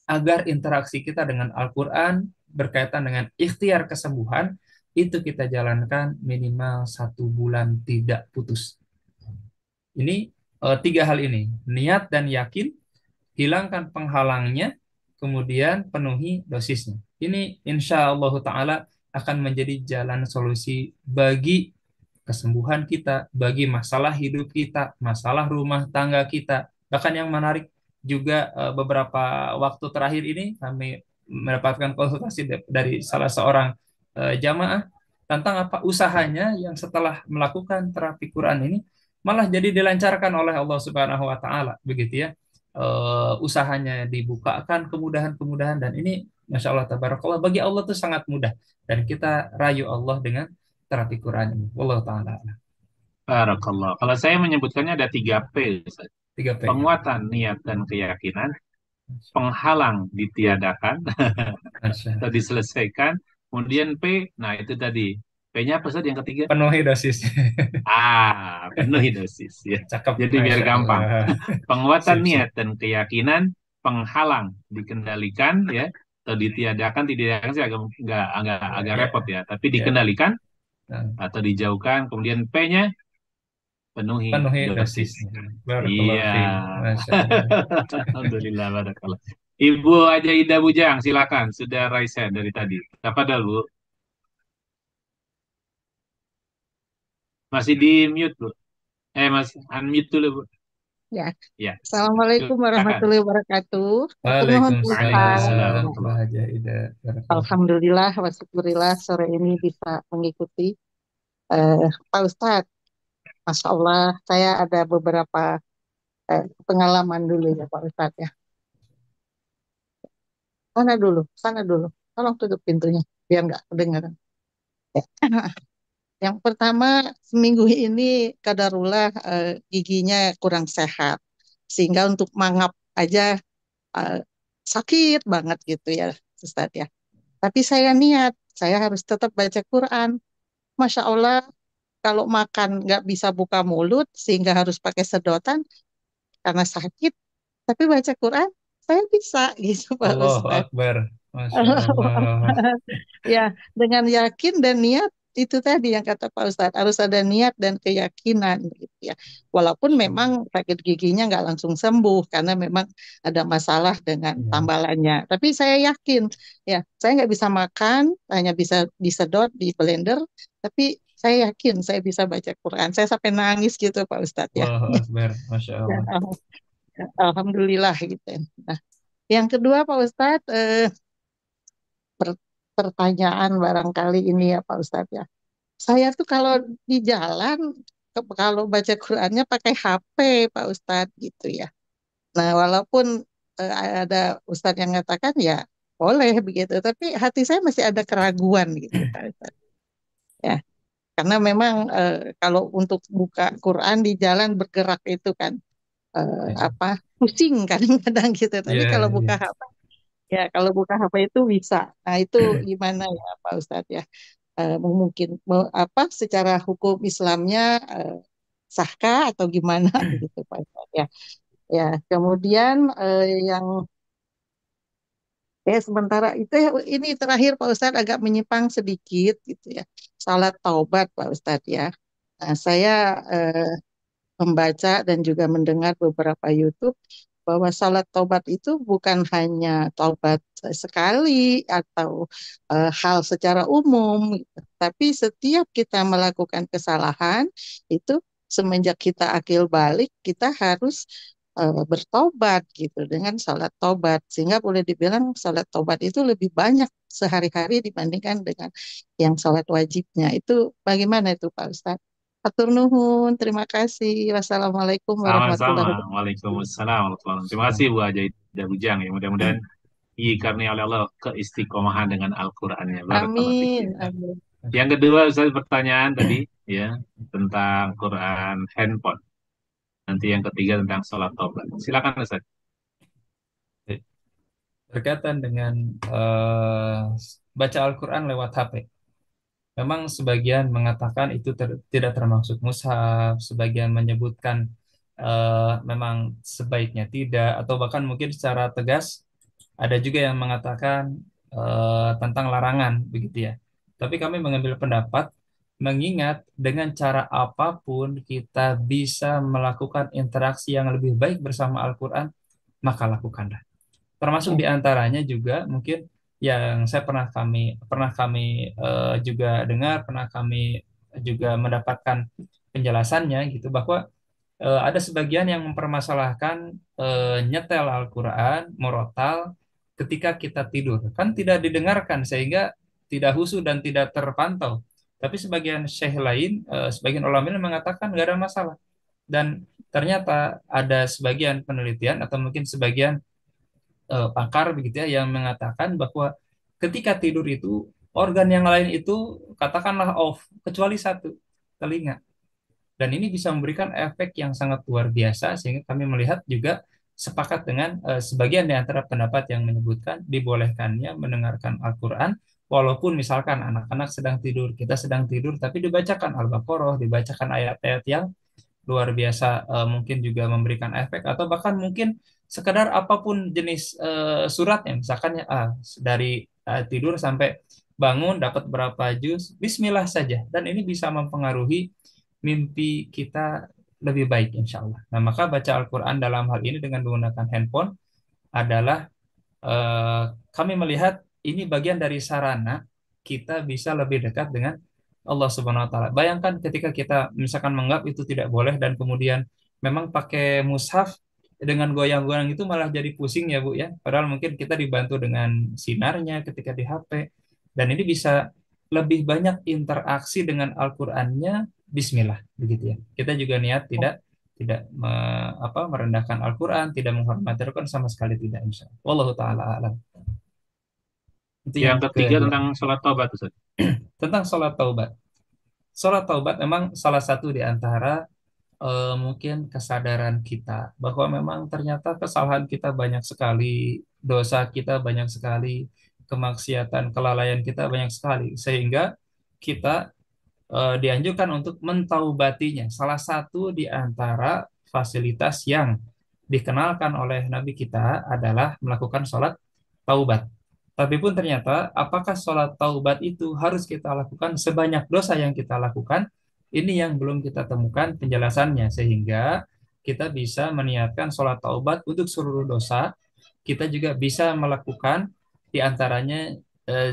agar interaksi kita dengan Al-Quran berkaitan dengan ikhtiar kesembuhan itu kita jalankan minimal 1 bulan tidak putus. Ini 3 hal ini, niat dan yakin, hilangkan penghalangnya, kemudian penuhi dosisnya. Ini insya Allah Ta'ala akan menjadi jalan solusi bagi kesembuhan kita, bagi masalah hidup kita, masalah rumah tangga kita. Bahkan yang menarik juga beberapa waktu terakhir ini kami mendapatkan konsultasi dari salah seorang jamaah tentang apa usahanya yang setelah melakukan terapi Quran ini malah jadi dilancarkan oleh Allah Subhanahu wa taala begitu ya. Usahanya dibukakan kemudahan-kemudahan dan ini Masya Allah tabarakallah bagi Allah itu sangat mudah dan kita rayu Allah dengan terapi Quran ini. Wallahu taala. Barakallah. Kalau saya menyebutkannya ada 3P, Ustaz. 3P. Penguatan niat dan keyakinan, penghalang ditiadakan Masya atau Allah. diselesaikan, kemudian P, nah itu tadi. P-nya apa Ustaz yang ketiga? Penuhi dosis. Penuhi dosis ya. Cakep. Jadi biar Masya gampang. Allah. Penguatan Sip, sip. niat dan keyakinan, penghalang dikendalikan ya, atau ditiadakan, ditiadakan sih agak Ya, repot ya, tapi ya. dikendalikan Nah, atau dijauhkan, kemudian P-nya penuhi penuhi dosis. dosisnya. Barakallahu Iya. fiik. Masya Allah. Alhamdulillah, barakallah. Ibu Aja Ida Bujang, silakan. Sudah raise hand dari tadi. Apa dah, Bu? Masih di mute, Bu. Masih unmute dulu, Bu. Ya. Ya, Assalamualaikum silakan. warahmatullahi wabarakatuh. Hatur nuhun Pak Ustaz. Waalaikumsalam. Waalaikumsalam Mbak Haja Ida. Barakallahu. Alhamdulillah wa syukurillah sore ini bisa mengikuti Pak Ustadz. Masya Allah, saya ada beberapa pengalaman dulu ya Pak Ustadz ya. Sana dulu. Tolong tutup pintunya biar nggak kedengaran. Ya. Yang pertama, seminggu ini kadarullah giginya kurang sehat. Sehingga untuk mangap aja eh, sakit banget gitu ya Ustadz ya. Tapi saya niat, saya harus tetap baca Quran. Masya Allah, kalau makan nggak bisa buka mulut sehingga harus pakai sedotan karena sakit, tapi baca Quran saya bisa gitu Pak Allahu Ustadz. Akbar. Masya Allah. Ya, dengan yakin dan niat itu tadi yang kata Pak Ustadz, harus ada niat dan keyakinan gitu ya. Walaupun Masya memang Allah. sakit giginya nggak langsung sembuh karena memang ada masalah dengan Ya. tambalannya. Tapi saya yakin ya, saya nggak bisa makan, hanya bisa disedot di blender, tapi saya yakin saya bisa baca Quran. Saya sampai nangis gitu Pak Ustadz ya. Allahu Akbar. Masya Ya, Allah. Alhamdulillah gitu ya. Nah, yang kedua Pak Ustadz, per- pertanyaan barangkali ini ya Pak Ustadz ya. Saya tuh kalau di jalan, kalau baca Qurannya pakai HP Pak Ustadz gitu ya. Nah walaupun ada Ustadz yang mengatakan ya boleh begitu, tapi hati saya masih ada keraguan gitu Pak Ustadz. Ya, karena memang kalau untuk buka Quran di jalan bergerak itu kan Ya. apa pusing kadang-kadang gitu. Tapi Ya, kalau buka ya. HP, ya kalau buka HP itu bisa. Nah itu gimana ya Pak Ustadz ya? Mungkin apa secara hukum Islamnya eh, sahkah atau gimana begitu Pak Ustadz ya. Ya, kemudian yang sementara itu ya, ini terakhir Pak Ustadz agak menyimpang sedikit gitu ya. Salat taubat Pak Ustadz ya. Nah, saya eh, membaca dan juga mendengar beberapa YouTube bahwa salat taubat itu bukan hanya taubat sekali atau hal secara umum, gitu. Tapi setiap kita melakukan kesalahan itu semenjak kita akil balik kita harus bertobat gitu dengan salat taubat sehingga boleh dibilang salat taubat itu lebih banyak sehari-hari dibandingkan dengan yang salat wajibnya. Itu bagaimana itu Pak Ustadz? Hatur nuhun, terima kasih. Wassalamualaikum Sama-sama. warahmatullahi wabarakatuh. Waalaikumsalam warahmatullahi wabarakatuh. Terima kasih Bu Haja Ida Bujang ya. Mudah-mudahan dikaruniai oleh Allah keistiqomahan dengan Al-Qur'annya. Barakallahu Amin, fiik. amin. Yang kedua, Ustaz, pertanyaan tadi ya tentang Quran handphone. Nanti yang ketiga tentang sholat taubat. Silakan Ustaz. Berkaitan dengan baca Al-Quran lewat HP. Memang sebagian mengatakan itu tidak termasuk mushaf, sebagian menyebutkan memang sebaiknya tidak, atau bahkan mungkin secara tegas ada juga yang mengatakan tentang larangan, begitu ya. Tapi kami mengambil pendapat, mengingat dengan cara apapun kita bisa melakukan interaksi yang lebih baik bersama Al-Quran, maka lakukanlah. Termasuk Ya, diantaranya juga mungkin yang saya pernah kami juga dengar, pernah kami juga mendapatkan penjelasannya gitu, bahwa ada sebagian yang mempermasalahkan nyetel Al-Quran, murotal ketika kita tidur. Kan tidak didengarkan sehingga tidak husu dan tidak terpantau. Tapi sebagian syekh lain, sebagian ulama lain mengatakan nggak ada masalah. Dan ternyata ada sebagian penelitian atau mungkin sebagian pakar begitu ya yang mengatakan bahwa ketika tidur itu organ yang lain itu katakanlah off kecuali satu, telinga. Dan ini bisa memberikan efek yang sangat luar biasa sehingga kami melihat juga sepakat dengan sebagian di antara pendapat yang menyebutkan dibolehkannya mendengarkan Al-Quran walaupun misalkan anak-anak sedang tidur, kita sedang tidur, tapi dibacakan Al-Baqarah, dibacakan ayat-ayat yang luar biasa, mungkin juga memberikan efek, atau bahkan mungkin sekedar apapun jenis suratnya, misalkan ya dari tidur sampai bangun dapat berapa juz, Bismillah saja, dan ini bisa mempengaruhi mimpi kita lebih baik insya Allah. Nah, maka baca Al-Quran dalam hal ini dengan menggunakan handphone adalah kami melihat ini bagian dari sarana kita bisa lebih dekat dengan Allah Subhanahu wa taala. Bayangkan ketika kita misalkan menganggap itu tidak boleh dan kemudian memang pakai mushaf dengan goyang-goyang itu malah jadi pusing ya Bu ya. Padahal mungkin kita dibantu dengan sinarnya ketika di HP dan ini bisa lebih banyak interaksi dengan Al-Qur'annya bismillah begitu ya. Kita juga niat tidak merendahkan Al-Qur'an, tidak menghormati Al-Qur'an sama sekali tidak insyaallah. Wallahu taala alam. Itu Yang yang ketiga kedua. tentang sholat taubat, Ustaz. Tentang sholat taubat. Sholat taubat memang salah satu di antara mungkin kesadaran kita bahwa memang ternyata kesalahan kita banyak sekali, dosa kita banyak sekali, kemaksiatan, kelalaian kita banyak sekali, sehingga kita dianjurkan untuk mentaubatinya. Salah satu di antara fasilitas yang dikenalkan oleh Nabi kita adalah melakukan sholat taubat. Tapi pun ternyata apakah sholat taubat itu harus kita lakukan sebanyak dosa yang kita lakukan? Ini yang belum kita temukan penjelasannya sehingga kita bisa meniatkan sholat taubat untuk seluruh dosa. Kita juga bisa melakukan di antaranya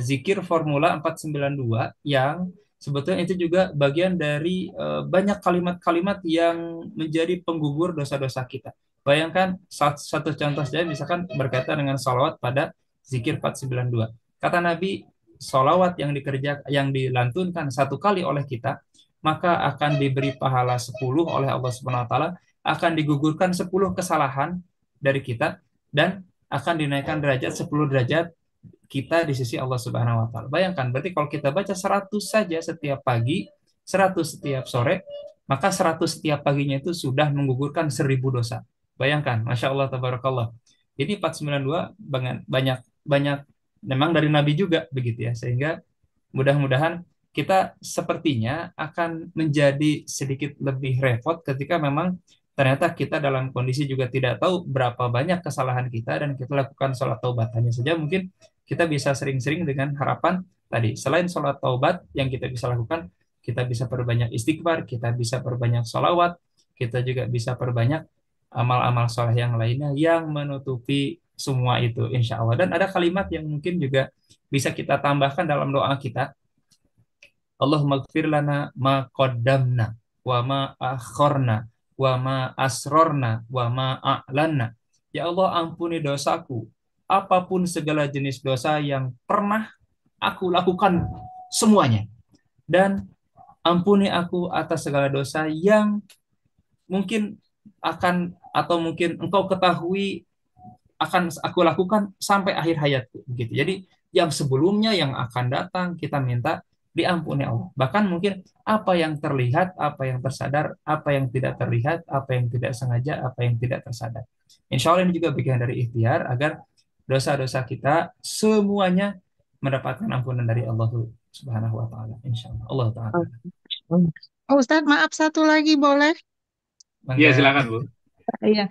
zikir formula 492 yang sebetulnya itu juga bagian dari banyak kalimat-kalimat yang menjadi penggugur dosa-dosa kita. Bayangkan satu contoh saja misalkan berkaitan dengan salawat pada zikir 492. Kata Nabi, salawat yang dilantunkan satu kali oleh kita, maka akan diberi pahala 10 oleh Allah Subhanahu wa taala, akan digugurkan 10 kesalahan dari kita dan akan dinaikkan derajat 10 derajat kita di sisi Allah Subhanahu wa taala. Bayangkan berarti kalau kita baca 100 saja setiap pagi, 100 setiap sore, maka 100 setiap paginya itu sudah menggugurkan 1000 dosa. Bayangkan, Masya Allah, Tabarakallah. Ini 492 banyak banyak memang dari Nabi juga begitu ya, sehingga mudah-mudahan kita sepertinya akan menjadi sedikit lebih repot ketika memang ternyata kita dalam kondisi juga tidak tahu berapa banyak kesalahan kita dan kita lakukan sholat taubat. Hanya saja mungkin kita bisa sering-sering dengan harapan tadi, selain sholat taubat yang kita bisa lakukan, kita bisa perbanyak istighfar, kita bisa perbanyak sholawat, kita juga bisa perbanyak amal-amal soleh yang lainnya yang menutupi semua itu insya Allah. Dan ada kalimat yang mungkin juga bisa kita tambahkan dalam doa kita. Allahumma gfir lana ma qaddamna wa ma akhorna wa ma asrorna wa ma a'lanna. Ya Allah, ampuni dosaku, apapun segala jenis dosa yang pernah aku lakukan semuanya, dan ampuni aku atas segala dosa yang mungkin akan atau mungkin engkau ketahui akan aku lakukan sampai akhir hayatku begitu. Jadi yang sebelumnya yang akan datang kita minta diampuni Allah. Bahkan mungkin apa yang terlihat, apa yang tersadar, apa yang tidak terlihat, apa yang tidak sengaja, apa yang tidak tersadar. Insya Allah ini juga bagian dari ikhtiar agar dosa-dosa kita semuanya mendapatkan ampunan dari Allah Subhanahu wa taala. Insya Allah. Allah taala. Oh, Ustadz, maaf satu lagi boleh? Iya, Mangga. silakan Bu. Iya,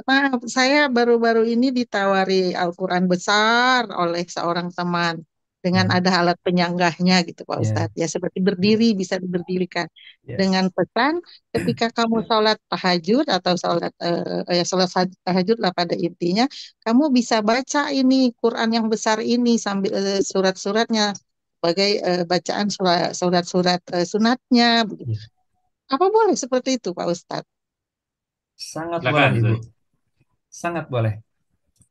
maaf, saya baru-baru ini ditawari Al-Quran besar oleh seorang teman dengan Ya, ada alat penyanggahnya gitu Pak ya, Ustadz. Ya seperti berdiri, bisa diberdirikan. ya. Dengan pesan, ketika kamu sholat tahajud atau sholat tahajud lah pada intinya, kamu bisa baca ini Quran yang besar ini sambil surat-suratnya sebagai bacaan surat-surat sunatnya. Begitu. Ya. Apa boleh seperti itu Pak Ustadz? Sangat boleh, Silakan Ibu. Ustaz. Sangat boleh.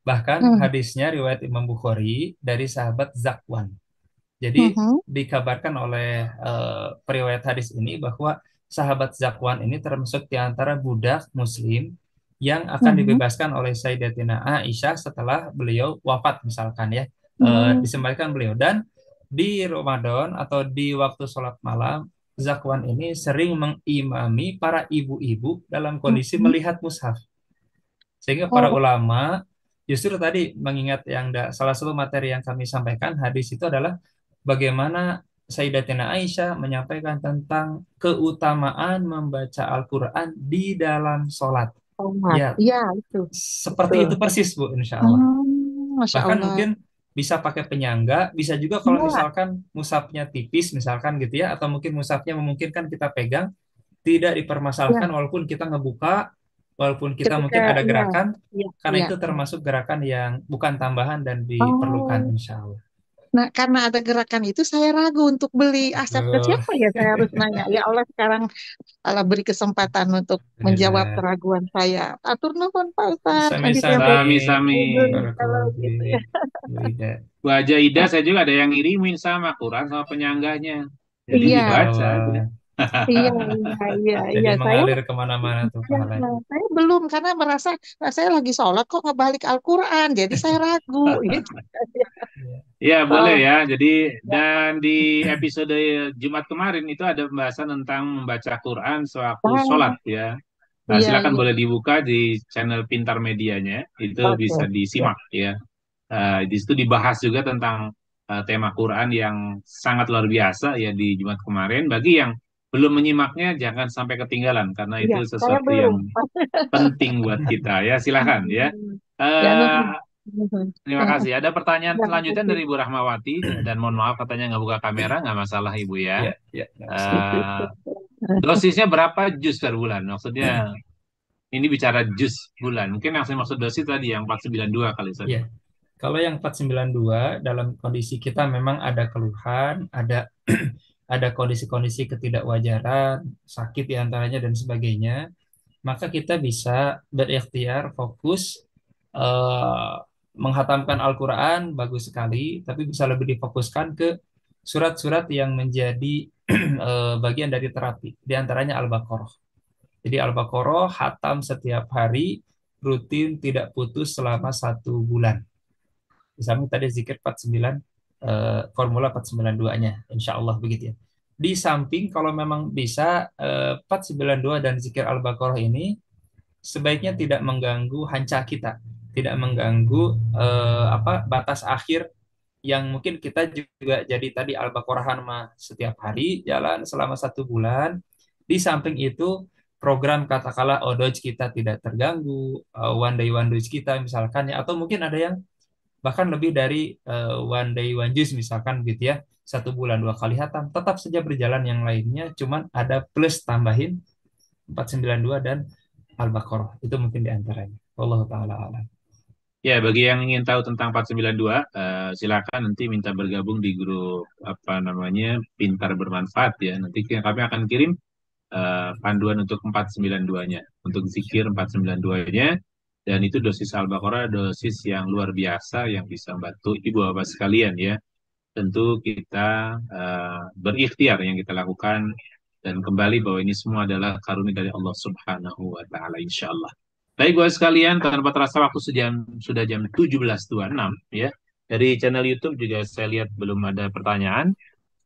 Bahkan Hmm. hadisnya riwayat Imam Bukhari dari sahabat Zakwan. Jadi Mhm. dikabarkan oleh periwayat hadis ini bahwa sahabat Zakwan ini termasuk di antara budak muslim yang akan Mhm. dibebaskan oleh Sayyidatina Aisyah setelah beliau wafat misalkan ya. Disembahkan beliau. Dan di Ramadan atau di waktu sholat malam, Zakwan ini sering mengimami para ibu-ibu dalam kondisi Mhm. melihat mushaf. Sehingga para Oh, ulama justru tadi mengingat salah satu materi yang kami sampaikan hadis itu adalah bagaimana Sayyidatina Aisyah menyampaikan tentang keutamaan membaca Al-Quran di dalam sholat. tomat. Ya, Iya, itu. seperti Betul. itu persis Bu, insya Allah. Masya Bahkan Allah. mungkin bisa pakai penyangga, bisa juga kalau Iya, misalkan mushafnya tipis misalkan gitu ya, atau mungkin mushafnya memungkinkan kita pegang, tidak iya. dipermasalahkan walaupun kita ngebuka, walaupun kita Ketika, mungkin ada iya, gerakan, iya, karena iya. itu termasuk gerakan yang bukan tambahan dan diperlukan Oh, insya Allah. Nah, karena ada gerakan itu saya ragu untuk beli aset ke Oh, siapa ya saya harus nanya. Ya Allah sekarang Allah beri kesempatan untuk menjawab Alhamdulillah. keraguan saya. Atur nuhun Pak Ustadz, nanti saya Sami-sami. Sami-sami. beli kalau Barakallahu gitu ya. fiik. Bu Ida. Bu Haja Ida saya juga ada yang ngirimin sama Quran sama penyangganya. Jadi Iya, Masya dibaca aja. Allah. iya, iya, iya, Jadi iya. mengalir kemana-mana tuh Ya, pahalanya. saya belum karena merasa saya lagi sholat kok ngebalik Al-Quran, jadi saya ragu gitu. Iya. Ya, boleh Salah. ya. Jadi, Ya. dan di episode Jumat kemarin itu ada pembahasan tentang membaca Quran sewaktu sholat Ah, ya. Nah, iya, silakan iya. boleh dibuka di channel Pintar Medianya. Itu Oke. bisa Ya. disimak ya. Di situ dibahas juga tentang tema Quran yang sangat luar biasa ya di Jumat kemarin. Bagi yang belum menyimaknya, jangan sampai ketinggalan karena Iya, itu saya sesuatu yang belum. penting buat kita ya. Silakan ya. Ya, Eh, nuhun. Nuhun. Terima kasih. Ada pertanyaan Ya, selanjutnya makasih. dari Ibu Rahmawati dan mohon maaf katanya nggak buka kamera, nggak masalah Ibu ya. Ya, ya, nggak masalah. Eh, Dosisnya berapa jus per bulan? Maksudnya ini bicara jus bulan. Mungkin yang saya maksud dosis tadi yang 492 kali Ustaz. Ya, kalau yang 492 dalam kondisi kita memang ada keluhan, ada ada kondisi-kondisi ketidakwajaran, sakit diantaranya dan sebagainya, maka kita bisa berikhtiar fokus eh, menghatamkan Al-Quran bagus sekali, tapi bisa lebih difokuskan ke surat-surat yang menjadi bagian dari terapi, diantaranya Al-Baqarah. Jadi Al-Baqarah hatam setiap hari, rutin tidak putus selama 1 bulan. Misalnya tadi zikir 49, formula 492-nya, insya Allah begitu ya. Di samping kalau memang bisa 492 dan zikir Al-Baqarah ini sebaiknya tidak mengganggu hanca kita, tidak mengganggu batas akhir yang mungkin kita juga jadi tadi Al-Baqarah mah setiap hari jalan selama 1 bulan. Di samping itu program katakanlah odoj kita tidak terganggu, one day one dose kita misalkan ya, atau mungkin ada yang bahkan lebih dari one day one juice misalkan gitu ya, 1 bulan 2 kali hatam, tetap saja berjalan yang lainnya, cuman ada plus tambahin 492 dan Al-Baqarah. Itu mungkin diantaranya. Allah taala alam. Ya, bagi yang ingin tahu tentang 492, silakan nanti minta bergabung di grup apa namanya Pintar Bermanfaat ya. Nanti kami akan kirim panduan untuk 492-nya, untuk zikir 492-nya. Dan itu dosis Al-Baqarah, dosis yang luar biasa yang bisa membantu ibu bapak sekalian ya. Tentu kita berikhtiar yang kita lakukan dan kembali bahwa ini semua adalah karunia dari Allah Subhanahu wa taala insyaallah. Baik buat sekalian, tanpa terasa waktu sudah jam 17.26 ya. Dari channel YouTube juga saya lihat belum ada pertanyaan.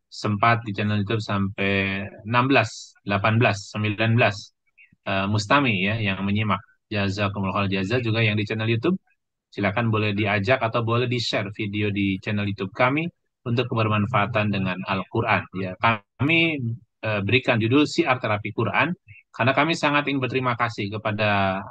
Sempat di channel YouTube sampai 16, 18, 19 Mustami ya yang menyimak. Jazakumullah khair jaza juga yang di channel YouTube. Silakan boleh diajak atau boleh di-share video di channel YouTube kami untuk kebermanfaatan dengan Al-Quran. Ya, kami berikan judul Siar Terapi Quran karena kami sangat ingin berterima kasih kepada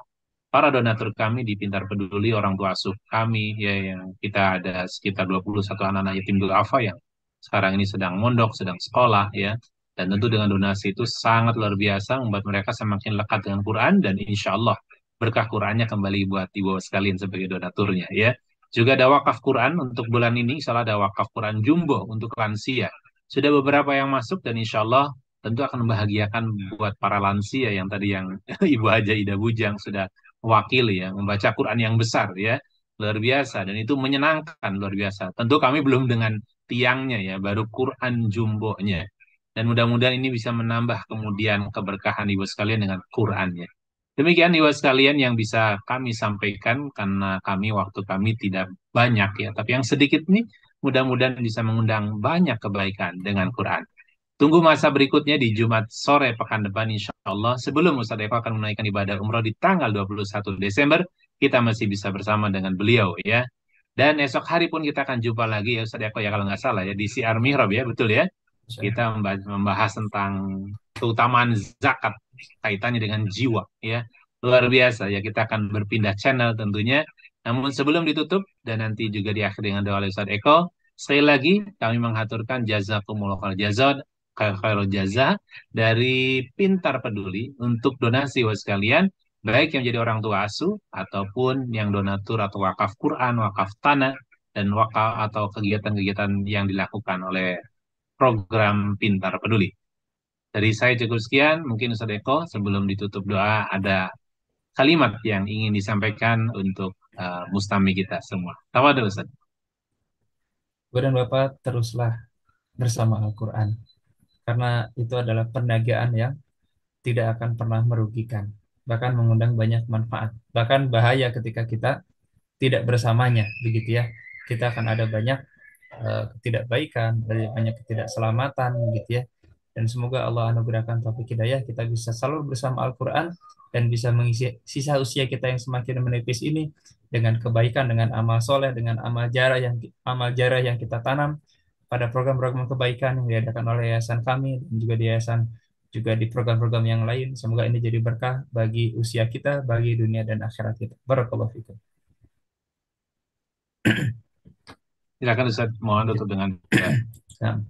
para donatur kami di Pintar Peduli, orang tua asuh kami ya yang kita ada sekitar 21 anak-anak yatim duafa yang sekarang ini sedang mondok, sedang sekolah ya. Dan tentu dengan donasi itu sangat luar biasa membuat mereka semakin lekat dengan Quran dan insya Allah berkah Qurannya kembali buat ibu sekalian sebagai donaturnya ya. Juga ada wakaf Quran untuk bulan ini, insya Allah ada wakaf Quran jumbo untuk lansia. Sudah beberapa yang masuk dan insya Allah tentu akan membahagiakan buat para lansia yang tadi yang Ibu Haja Ida Bujang sudah mewakili ya, membaca Quran yang besar ya, luar biasa dan itu menyenangkan luar biasa. Tentu kami belum dengan tiangnya ya, baru Quran jumbonya. Dan mudah-mudahan ini bisa menambah kemudian keberkahan ibu sekalian dengan Qurannya. Demikian ibu sekalian yang bisa kami sampaikan karena waktu kami tidak banyak ya, tapi yang sedikit nih mudah-mudahan bisa mengundang banyak kebaikan dengan Quran. Tunggu masa berikutnya di Jumat sore pekan depan insya Allah. Sebelum Ustadz Eko akan menaikkan ibadah umroh di tanggal 21 Desember, kita masih bisa bersama dengan beliau ya. Dan esok hari pun kita akan jumpa lagi ya Ustadz Eko ya kalau nggak salah ya di Siar Mihrab ya, betul ya. Kita membahas tentang keutamaan zakat kaitannya dengan jiwa ya. Luar biasa ya, kita akan berpindah channel tentunya. Namun sebelum ditutup dan nanti juga diakhiri dengan doa oleh Ustadz Eko, sekali lagi kami menghaturkan jazakumullah khairul jaza dari Pintar Peduli untuk donasi buat sekalian, baik yang jadi orang tua asuh ataupun yang donatur atau wakaf Quran, wakaf tanah, dan wakaf atau kegiatan-kegiatan yang dilakukan oleh program Pintar Peduli. Dari saya cukup sekian, mungkin Ustaz Eko sebelum ditutup doa ada kalimat yang ingin disampaikan untuk mustami kita semua. Tafadhol Ustaz. Ibu dan Bapak, teruslah bersama Al-Quran. Karena itu adalah perniagaan yang tidak akan pernah merugikan. Bahkan mengundang banyak manfaat. Bahkan bahaya ketika kita tidak bersamanya, begitu ya. Kita akan ada banyak ketidakbaikan, banyak ketidakselamatan, begitu ya. Dan semoga Allah anugerahkan taufik hidayah, kita bisa selalu bersama Al-Quran dan bisa mengisi sisa usia kita yang semakin menipis ini dengan kebaikan, dengan amal soleh, dengan amal jarah yang kita tanam pada program-program kebaikan yang diadakan oleh yayasan kami dan juga di yayasan juga di program-program yang lain. Semoga ini jadi berkah bagi usia kita, bagi dunia dan akhirat kita. Barakallahu fikum. Silakan Ustaz, mohon tutup dengan doa. Nah,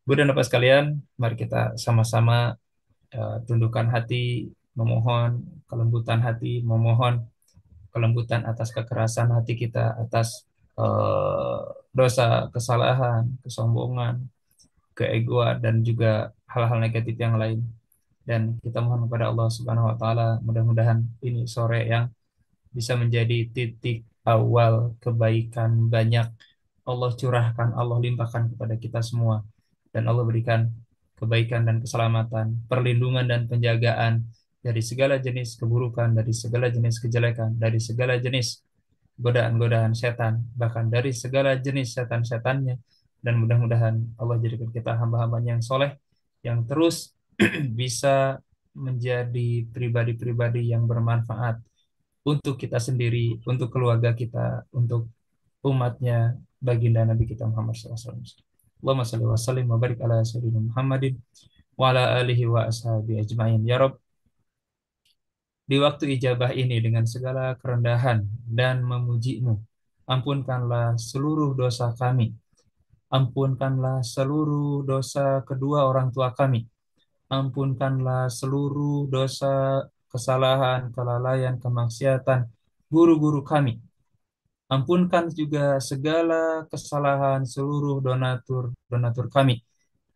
Bu dan Bapak sekalian, mari kita sama-sama tundukkan hati, memohon kelembutan hati, memohon kelembutan atas kekerasan hati kita, atas eh, dosa, kesalahan, kesombongan, keegoan, dan juga hal-hal negatif yang lain. Dan kita mohon kepada Allah Subhanahu wa taala, mudah-mudahan ini sore yang bisa menjadi titik awal kebaikan banyak Allah curahkan, Allah limpahkan kepada kita semua. Dan Allah berikan kebaikan dan keselamatan, perlindungan dan penjagaan dari segala jenis keburukan, dari segala jenis kejelekan, dari segala jenis godaan-godaan setan, bahkan dari segala jenis setan-setannya. Dan mudah-mudahan Allah jadikan kita hamba-hambanya yang soleh, yang terus bisa menjadi pribadi-pribadi yang bermanfaat untuk kita sendiri, untuk keluarga kita, untuk umatnya, baginda Nabi kita Muhammad SAW. Allahumma salli wa sallim wa barik ala sayyidina Muhammadin wa ala alihi wa ashabi ajma'in. Ya Rob, di waktu ijabah ini dengan segala kerendahan dan memujimu, ampunkanlah seluruh dosa kami. Ampunkanlah seluruh dosa kedua orang tua kami. Ampunkanlah seluruh dosa, kesalahan, kelalaian, kemaksiatan guru-guru kami. Ampunkan juga segala kesalahan seluruh donatur kami.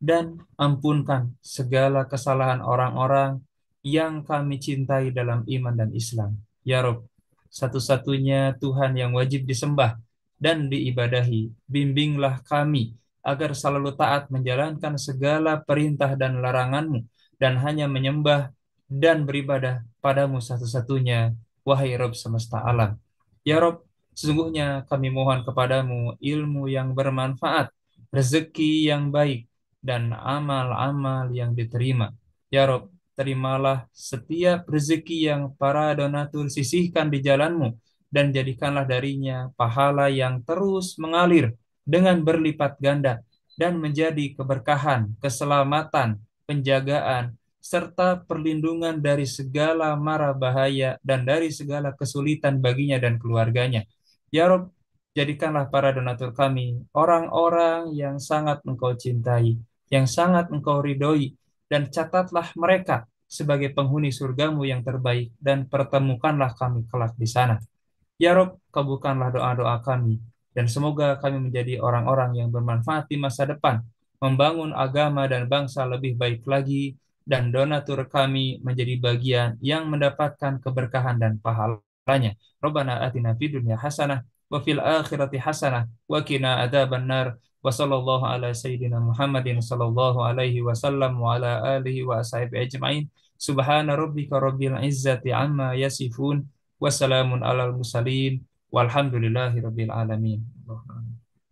Dan ampunkan segala kesalahan orang-orang yang kami cintai dalam iman dan Islam. Ya Rob, satu-satunya Tuhan yang wajib disembah dan diibadahi. Bimbinglah kami agar selalu taat menjalankan segala perintah dan laranganmu dan hanya menyembah dan beribadah padamu satu-satunya, wahai Rob semesta alam. Ya Rob, sesungguhnya kami mohon kepadamu ilmu yang bermanfaat, rezeki yang baik, dan amal-amal yang diterima. Ya Rob, terimalah setiap rezeki yang para donatur sisihkan di jalanmu, dan jadikanlah darinya pahala yang terus mengalir dengan berlipat ganda, dan menjadi keberkahan, keselamatan, penjagaan, serta perlindungan dari segala mara bahaya dan dari segala kesulitan baginya dan keluarganya. Ya Rob, jadikanlah para donatur kami orang-orang yang sangat Engkau cintai, yang sangat Engkau ridhoi, dan catatlah mereka sebagai penghuni surgamu yang terbaik, dan pertemukanlah kami kelak di sana. Ya Rob, kabulkanlah doa-doa kami, dan semoga kami menjadi orang-orang yang bermanfaat di masa depan, membangun agama dan bangsa lebih baik lagi, dan donatur kami menjadi bagian yang mendapatkan keberkahan dan pahalanya. Rabbana atina fid dunya hasanah wa fil akhirati hasanah wa qina adzabannar. Wa sallallahu ala sayyidina Muhammadin sallallahu alaihi wasallam wa ala alihi wa ashabihi ajmain. Subhana rabbika rabbil izzati amma yasifun. Wassalamun alal mursalin walhamdulillahi rabbil alamin.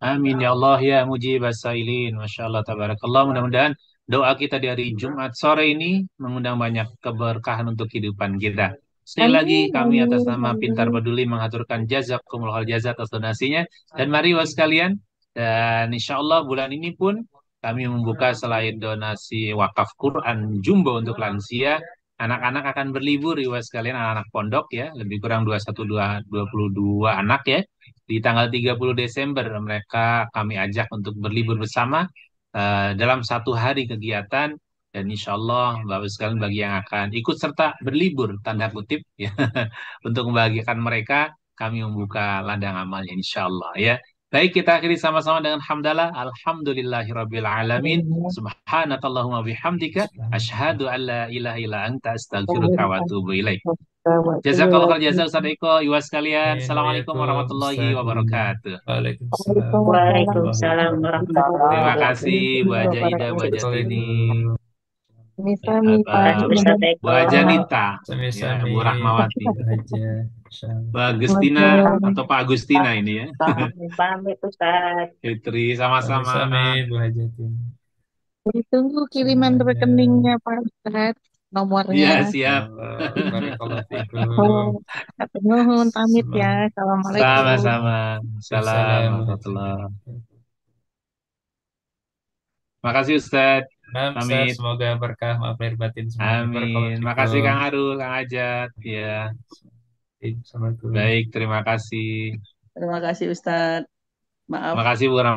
Amin ya Allah ya mujib as-sailin. Masya Allah tabarakallah. Mudah-mudahan doa kita di hari Jumat sore ini mengundang banyak keberkahan untuk kehidupan kita. Sekali lagi kami atas nama Pintar Peduli mengaturkan jazakumullah jazak atas donasinya. Dan mari was sekalian, dan insya Allah bulan ini pun kami membuka selain donasi wakaf Quran jumbo untuk lansia, anak-anak akan berlibur was sekalian, anak-anak pondok ya, lebih kurang 22 anak ya. Di tanggal 30 Desember mereka kami ajak untuk berlibur bersama dalam satu hari kegiatan, dan insya Allah Bapak sekalian bagi yang akan ikut serta berlibur tanda kutip ya untuk membahagiakan mereka, kami membuka ladang amalnya insya Allah ya. Baik, kita akhiri sama-sama dengan hamdalah. Alhamdulillahirabbil alamin. Subhanakallahumma bihamdika asyhadu an la ilaha illa anta astaghfiruka wa atubu ilaik. Jazakallah khair jazak Ustaz Eko, Iwa sekalian. Amin wa Assalamualaikum yakum warahmatullahi Ustaz. wabarakatuh. Waalaikumsalam Waalaikumsalam warahmatullahi Terima warahmatullahi kasih Bu Haja Ida, Bu Haja Tini, wabarakatuh. Sami-sami Pak. wabarakatuh. Ustaz Bu Eko. Haja Nita, ya, Sami-sami Bu Rahmawati, aja. Insyaallah. Bu Agustina atau Pak Agustina ini ya. Pamit Ustaz. Fitri sama-sama. Sami-sami Bu Hajatin. Ditunggu kiriman Semuanya. rekeningnya Pak Ustadz, Iya, nomornya. siap. Insyaallah. Barakallahu fikum. Oh, Kata nuhun pamit ya. Semangat. Assalamualaikum. Sama-sama. Salam Assalamualaikum warahmatullahi. warahmatullahi Makasih Ustaz. Nah, Ustaz, Pamit. semoga berkah, maaf lahir batin semuanya. Barakallahu Amin. Makasih fikum. Kang Arul, Kang Ajat. Ya, Assalamualaikum. baik. Terima kasih. Terima kasih Ustaz. Maaf. Makasih Bu Rahma.